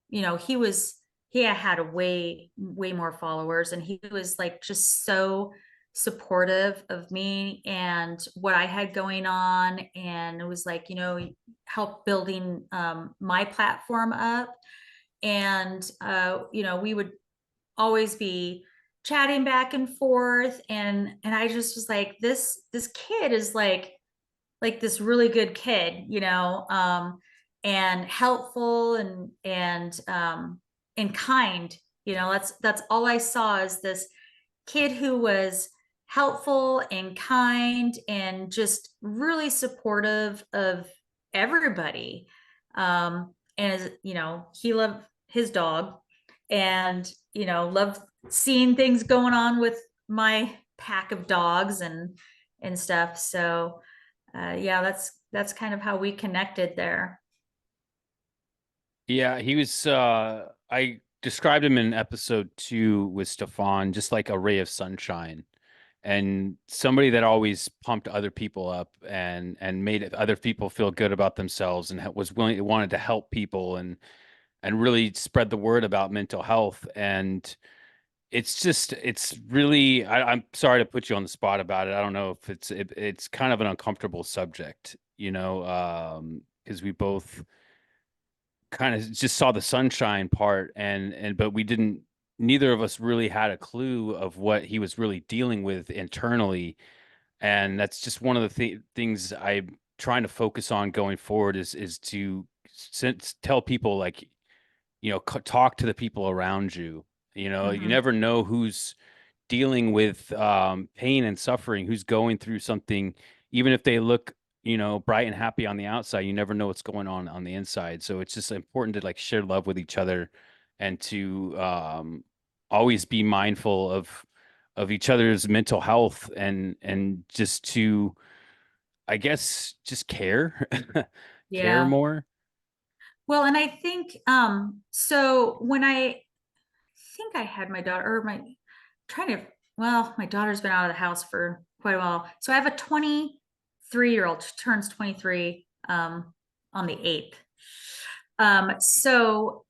he had a way more followers, and he was like just so supportive of me and what I had going on. And it was like, help building my platform up. And we would always be chatting back and forth. And I just was like, this kid is like this really good kid, and helpful and kind. That's all I saw, is this kid who was helpful and kind and just really supportive of everybody. And he loved his dog, and loved seeing things going on with my pack of dogs and stuff. So yeah, that's kind of how we connected there. Yeah, he was I described him in episode 2 with Stefan, just like a ray of sunshine and somebody that always pumped other people up and made other people feel good about themselves and was wanted to help people and really spread the word about mental health. And it's really I'm sorry to put you on the spot about it. I don't know if it's kind of an uncomfortable subject, because we both kind of just saw the sunshine part and but we didn't neither of us really had a clue of what he was really dealing with internally. And that's just one of the things I'm trying to focus on going forward is to tell people, like, talk to the people around you. You Hmm. never know who's dealing with pain and suffering, who's going through something, even if they look, bright and happy on the outside. You never know what's going on the inside. So it's just important to like share love with each other and to always be mindful of each other's mental health and just to, I guess, just care, care Yeah. more. Well, and I think so when I think I had my daughter, or my trying to, well, my daughter's been out of the house for quite a while. So I have a 23-year-old, turns 23 on the 8th. So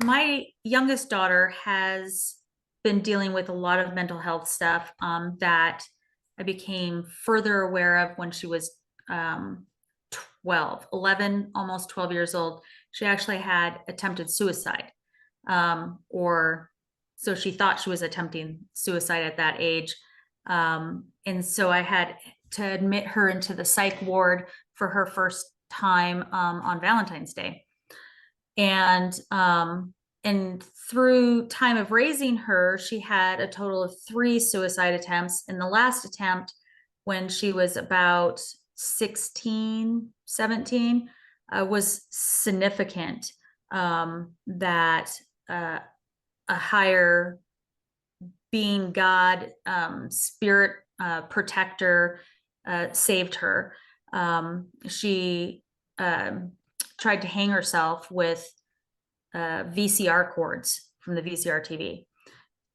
my youngest daughter has been dealing with a lot of mental health stuff that I became further aware of when she was 12, 11, almost 12 years old. She actually had attempted suicide. Or so she thought she was attempting suicide at that age. And so I had to admit her into the psych ward for her first time on Valentine's Day. And through time of raising her, she had a total of 3 suicide attempts. And the last attempt, when she was about 16, 17, was significant. That a higher being, God, spirit protector, saved her. She tried to hang herself with VCR cords from the VCR TV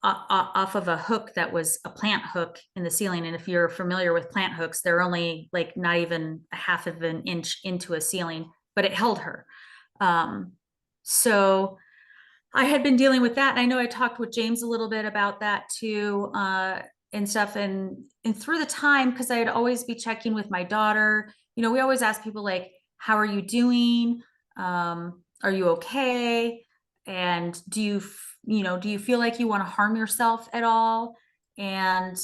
off of a hook that was a plant hook in the ceiling. And if you're familiar with plant hooks, they're only like not even a half of an inch into a ceiling, but it held her. So I had been dealing with that. And I know I talked with James a little bit about that too, and stuff. And through the time, because I'd always be checking with my daughter, we always ask people like, how are you doing? Are you okay? And do you feel like you want to harm yourself at all? And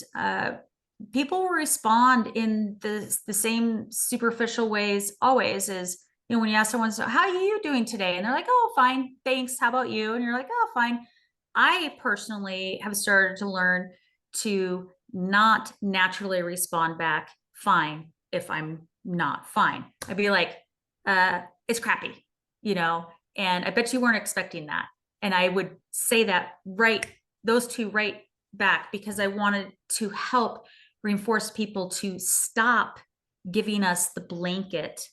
people will respond in the same superficial ways always, is when you ask someone, so how are you doing today? And they're like, oh, fine, thanks. How about you? And you're like, oh, fine. I personally have started to learn to not naturally respond back fine if I'm not fine. I'd be like, it's crappy, and I bet you weren't expecting that. And I would say that those two right back, because I wanted to help reinforce people to stop giving us the blanket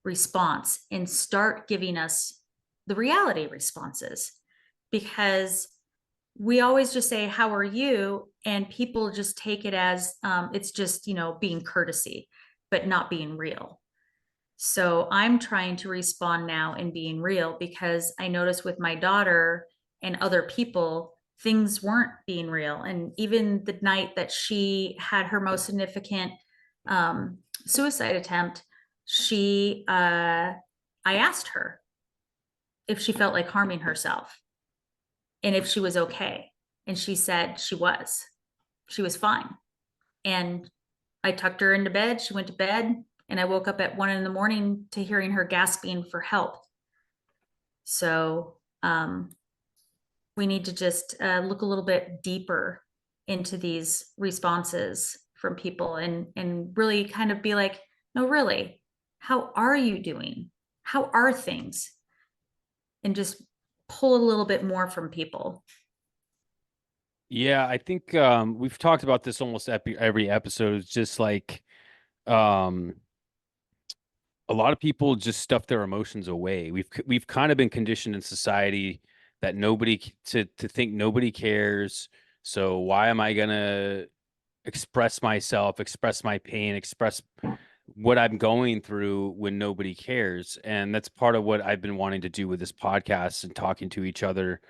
response and start giving us the reality responses, because we always just say, how are you? And people just take it as it's just, being courtesy, but not being real. So I'm trying to respond now and being real, because I noticed with my daughter and other people, things weren't being real. And even the night that she had her most significant suicide attempt, I asked her if she felt like harming herself and if she was okay. And she said she was fine. And I tucked her into bed. She went to bed, and I woke up at 1 a.m. to hearing her gasping for help. So we need to just look a little bit deeper into these responses from people, and really kind of be like, no, really, how are you doing? How are things? And just pull a little bit more from people. Yeah, I think we've talked about this almost every episode. It's just like um a lot of people just stuff their emotions away. We've kind of been conditioned in society that to think nobody cares. So why am I gonna express myself, express my pain, express what I'm going through when nobody cares? And that's part of what I've been wanting to do with this podcast and talking to each other.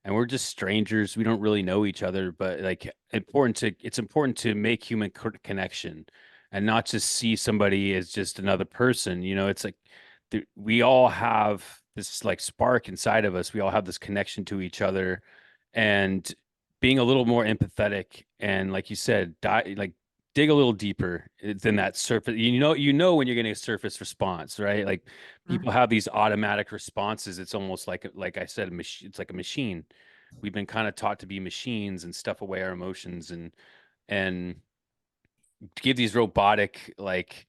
And we're just strangers. We don't really know each other, but like it's important to make human connection and not just see somebody as just another person. It's like we all have this like spark inside of us. We all have this connection to each other, and being a little more empathetic and, like you said, dig a little deeper than that surface. When you're getting a surface response, right? Like Mhm. people have these automatic responses. It's almost like I said, it's like a machine. We've been kind of taught to be machines and stuff away our emotions and give these robotic like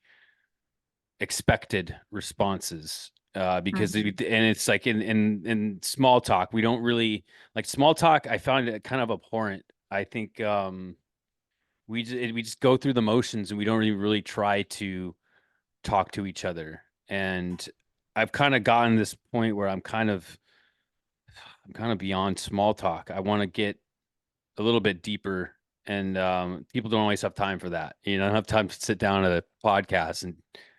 expected responses. Because Mhm. and it's like in small talk, we don't really like small talk. I found it kind of abhorrent. I think we just go through the motions and we don't really try to talk to each other. And I've kind of gotten this point where I'm kind of I'm kind of beyond small talk. I want to get a little bit deeper, and people don't always have time for that. You know, don't have time to sit down at a podcast and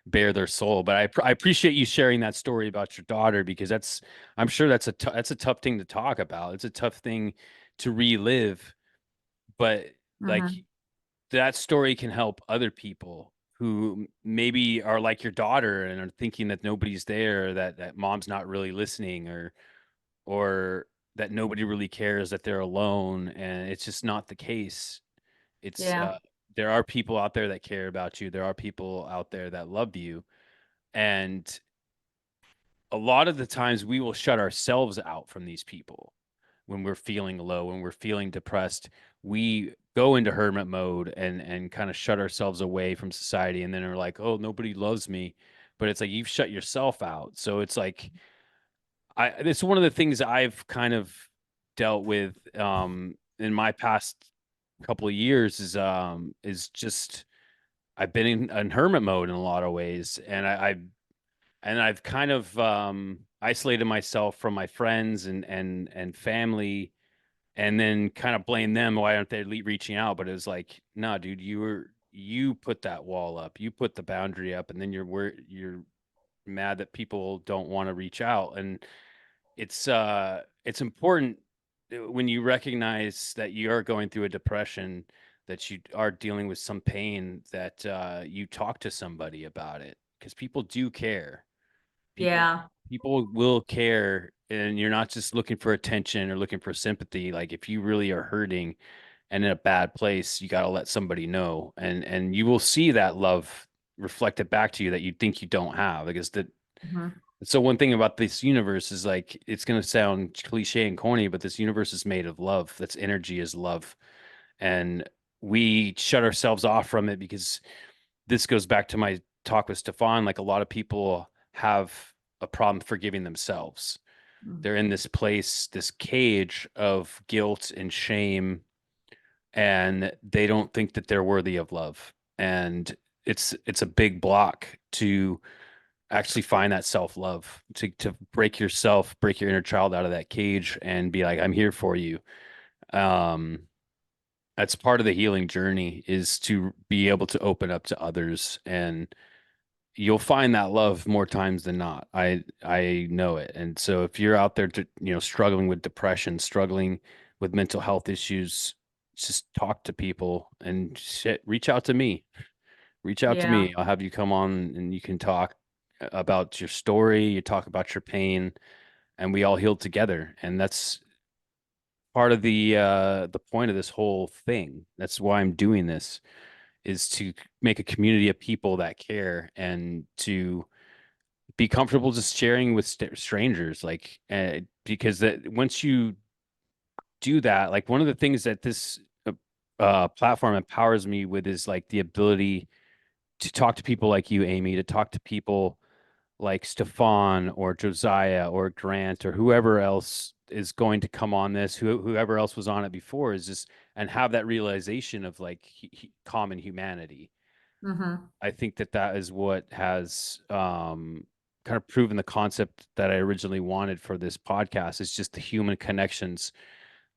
bare their soul. But I appreciate you sharing that story about your daughter, because I'm sure that's a tough thing to talk about. It's a tough thing to relive, but like Mhm. that story can help other people who maybe are like your daughter and are thinking that nobody's there, that mom's not really listening, or that nobody really cares, that they're alone, and it's just not the case. It's Yeah. there are people out there that care about you. There are people out there that love you, and a lot of the times we will shut ourselves out from these people when we're feeling low, when we're feeling depressed. We go into hermit mode and kind of shut ourselves away from society, and then we're like, oh, nobody loves me. But it's like you've shut yourself out. So it's like it's one of the things I've kind of dealt with in my past couple of years is just I've been in hermit mode in a lot of ways, and I've kind of isolated myself from my friends and family, and then kind of blame them, why aren't they reaching out? But it was like, no, dude, you put that wall up, you put the boundary up, and then you're mad that people don't want to reach out. And it's important when you recognize that you are going through a depression, that you are dealing with some pain, that you talk to somebody about it, because people do care. people Yeah. people will care, and you're not just looking for attention or looking for sympathy. Like if you really are hurting and in a bad place, you got to let somebody know, and you will see that love reflected back to you that you think you don't have. Because Mhm. so one thing about this universe is, like, it's going to sound cliche and corny, but this universe is made of love. That's energy, is love. And we shut ourselves off from it because this goes back to my talk with Stefan. Like, a lot of people have a problem forgiving themselves. Mhm. They're in this place, this cage of guilt and shame, and they don't think that they're worthy of love. And it's a big block to actually find that self-love, to break your inner child out of that cage and be like, I'm here for you. um that's part of the healing journey, is to be able to open up to others, and you'll find that love more times than not. I know it. And so if you're out there struggling with depression, struggling with mental health issues, just talk to people, and shit, reach out to me. Reach out to Yeah. me. I'll have you come on and you can talk about your story, you talk about your pain, and we all heal together. And that's part of the point of this whole thing. That's why I'm doing this, is to make a community of people that care, and to be comfortable just sharing with strangers. Like, because that once you do that, like, one of the things that this platform empowers me with is like the ability to talk to people like you, Amy, to talk to people like Stefan or Josiah or Grant or whoever else is going to come on this, whoever else was on it before, is just, and have that realization of like common humanity. Mhm. I think that that is what has kind of proven the concept that I originally wanted for this podcast, is just the human connections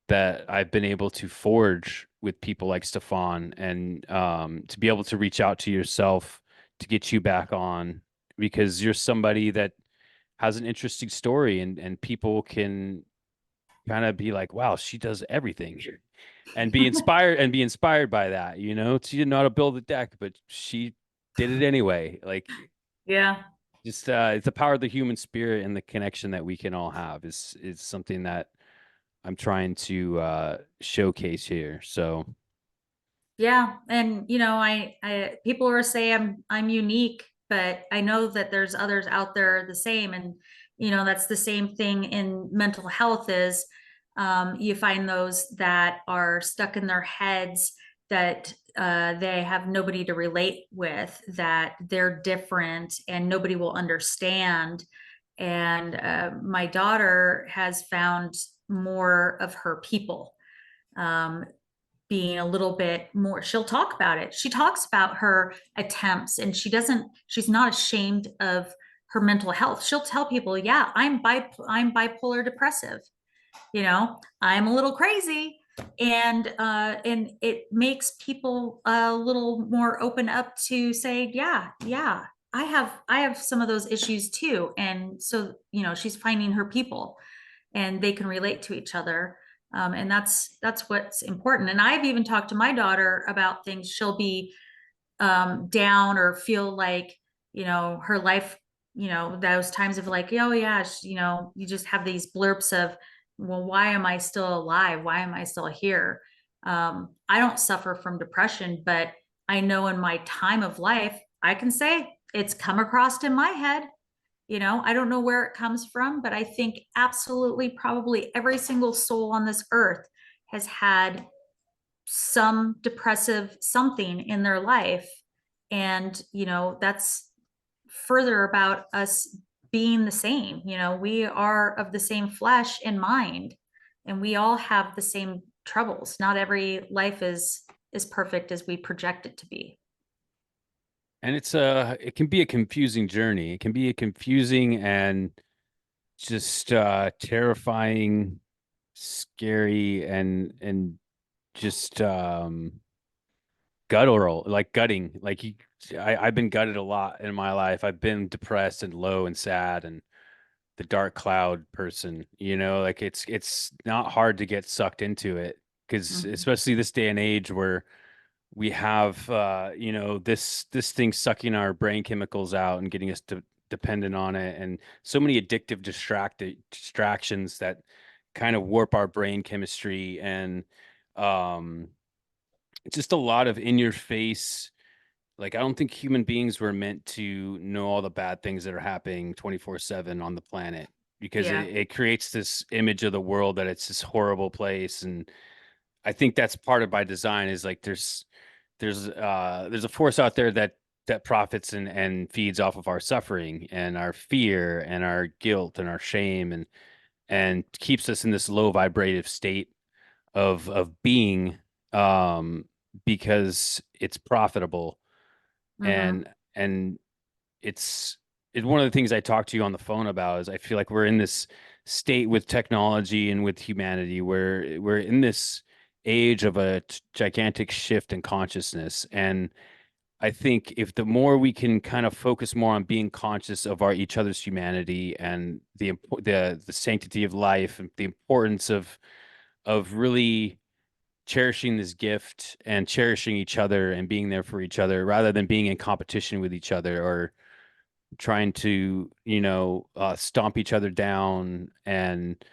that I've been able to forge with people like Stefan, and to be able to reach out to yourself to get you back on, because you're somebody that has an interesting story, and people can kind of be like, wow, she does everything, and be inspired by that. She didn't know how to build a deck, but she did it anyway. Like, Yeah. just it's the power of the human spirit, and the connection that we can all have is something that I'm trying to showcase here. So Yeah. And I people are say I'm unique, but I know that there's others out there the same. And that's the same thing in mental health is you find those that are stuck in their heads, that they have nobody to relate with, that they're different and nobody will understand. And my daughter has found more of her people, um, being a little bit more, she'll talk about it. She talks about her attempts, and she's not ashamed of her mental health. She'll tell people, yeah, I'm bipolar depressive. I'm a little crazy. And it makes people a little more open up to say, yeah, yeah, I have some of those issues too. And so, she's finding her people and they can relate to each other. And that's what's important. And I've even talked to my daughter about things. She'll be down or feel like, her life, those times of like, oh yeah, you just have these blurps of, well, why am I still alive? Why am I still here? I don't suffer from depression, but I know in my time of life, I can say it's come across in my head. I don't know where it comes from, but I think absolutely probably every single soul on this earth has had some depressive something in their life. And, that's further about us being the same. We are of the same flesh and mind, and we all have the same troubles. Not every life is perfect as we project it to be. And it can be a confusing journey. It can be a confusing and just terrifying, scary, and just guttural, like gutting. I've been gutted a lot in my life. I've been depressed and low and sad and the dark cloud person, like it's not hard to get sucked into it because Mhm. especially this day and age where we have this thing sucking our brain chemicals out and getting us dependent on it, and so many addictive distractions that kind of warp our brain chemistry, and um just a lot of in your face. Like, I don't think human beings were meant to know all the bad things that are happening 24/7 on the planet, because Yeah. it creates this image of the world that it's this horrible place. And I think that's part of by design is like there's a force out there that profits and feeds off of our suffering and our fear and our guilt and our shame, and keeps us in this low vibrative state of being, um because it's profitable. Hmm. And it's it's one of the things I talk to you on the phone about is I feel like we're in this state with technology and with humanity where we're in this age of a gigantic shift in consciousness. And I think if the more we can kind of focus more on being conscious of our each other's humanity and the sanctity of life and the importance of really cherishing this gift and cherishing each other and being there for each other rather than being in competition with each other or trying to stomp each other down. And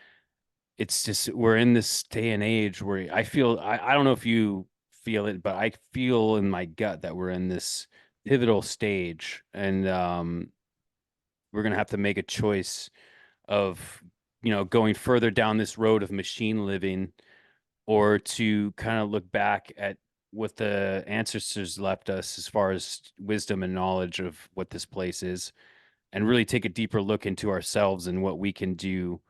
it's just we're in this day and age where I don't know if you feel it, but I feel in my gut that we're in this pivotal stage. And we're gonna have to make a choice of going further down this road of machine living, or to kind of look back at what the ancestors left us as far as wisdom and knowledge of what this place is, and really take a deeper look into ourselves and what we can do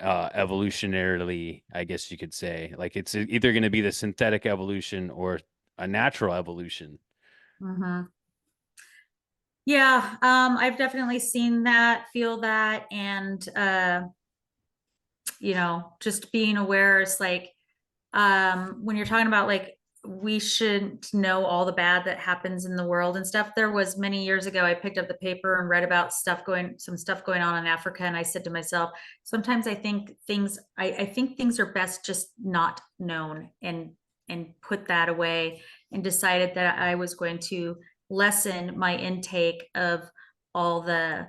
evolutionarily, I guess you could say. Like, it's either going to be the synthetic evolution or a natural evolution. Hmm. Yeah, I've definitely seen that, feel that, and just being aware is like, when you're talking about like we shouldn't know all the bad that happens in the world and stuff. There was many years ago, I picked up the paper and read about some stuff going on in Africa, and I said to myself, sometimes I think things are best just not known, and put that away, and decided that I was going to lessen my intake of all the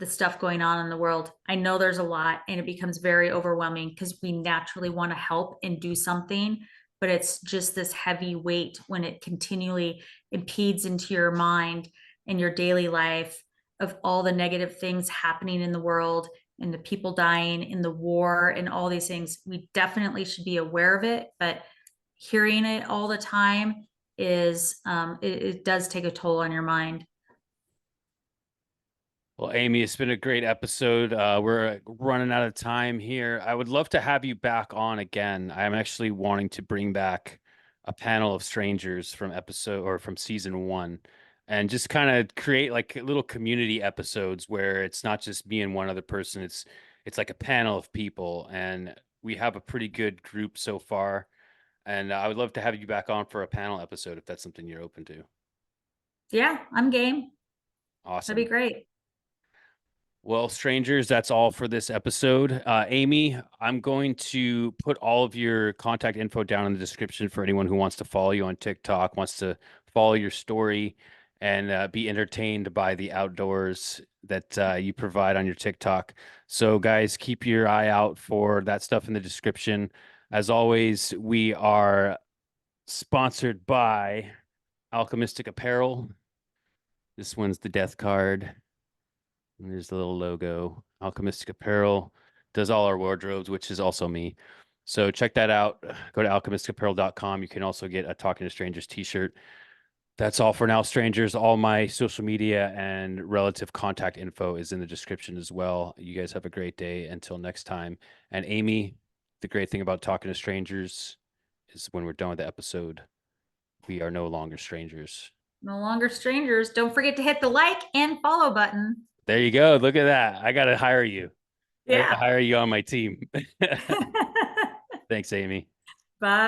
stuff going on in the world. I know there's a lot and it becomes very overwhelming because we naturally want to help and do something, but it's just this heavy weight when it continually impedes into your mind and your daily life of all the negative things happening in the world and the people dying in the war and all these things. We definitely should be aware of it, but hearing it all the time it does take a toll on your mind. Well, Amy, it's been a great episode. We're running out of time here. I would love to have you back on again. I'm actually wanting to bring back a panel of strangers from episode or from season one, and just kind of create like little community episodes where it's not just me and one other person. It's it's like a panel of people, and we have a pretty good group so far. And I would love to have you back on for a panel episode if that's something you're open to. Yeah, I'm game. That'd be Awesome. great. Well, strangers, that's all for this episode. Amy, I'm going to put all of your contact info down in the description for anyone who wants to follow you on TikTok, wants to follow your story, and be entertained by the outdoors that you provide on your TikTok. So, guys, keep your eye out for that stuff in the description. As always, we are sponsored by Alchemystic Apparel. This one's the death card. And there's the little logo. Alchemystic Apparel does all our wardrobes, which is also me. So check that out. Go to alchemisticapparel.com. You can also get a Talking to Strangers t-shirt. That's all for now, strangers. All my social media and relative contact info is in the description as well. You guys have a great day. Until next time. And Amy, the great thing about talking to strangers is when we're done with the episode, we are no longer strangers. No longer strangers. Don't forget to hit the like and follow button. There you go. Look at that. I got to hire you. I got to Yeah. hire you on my team. Thanks, Amy. Bye.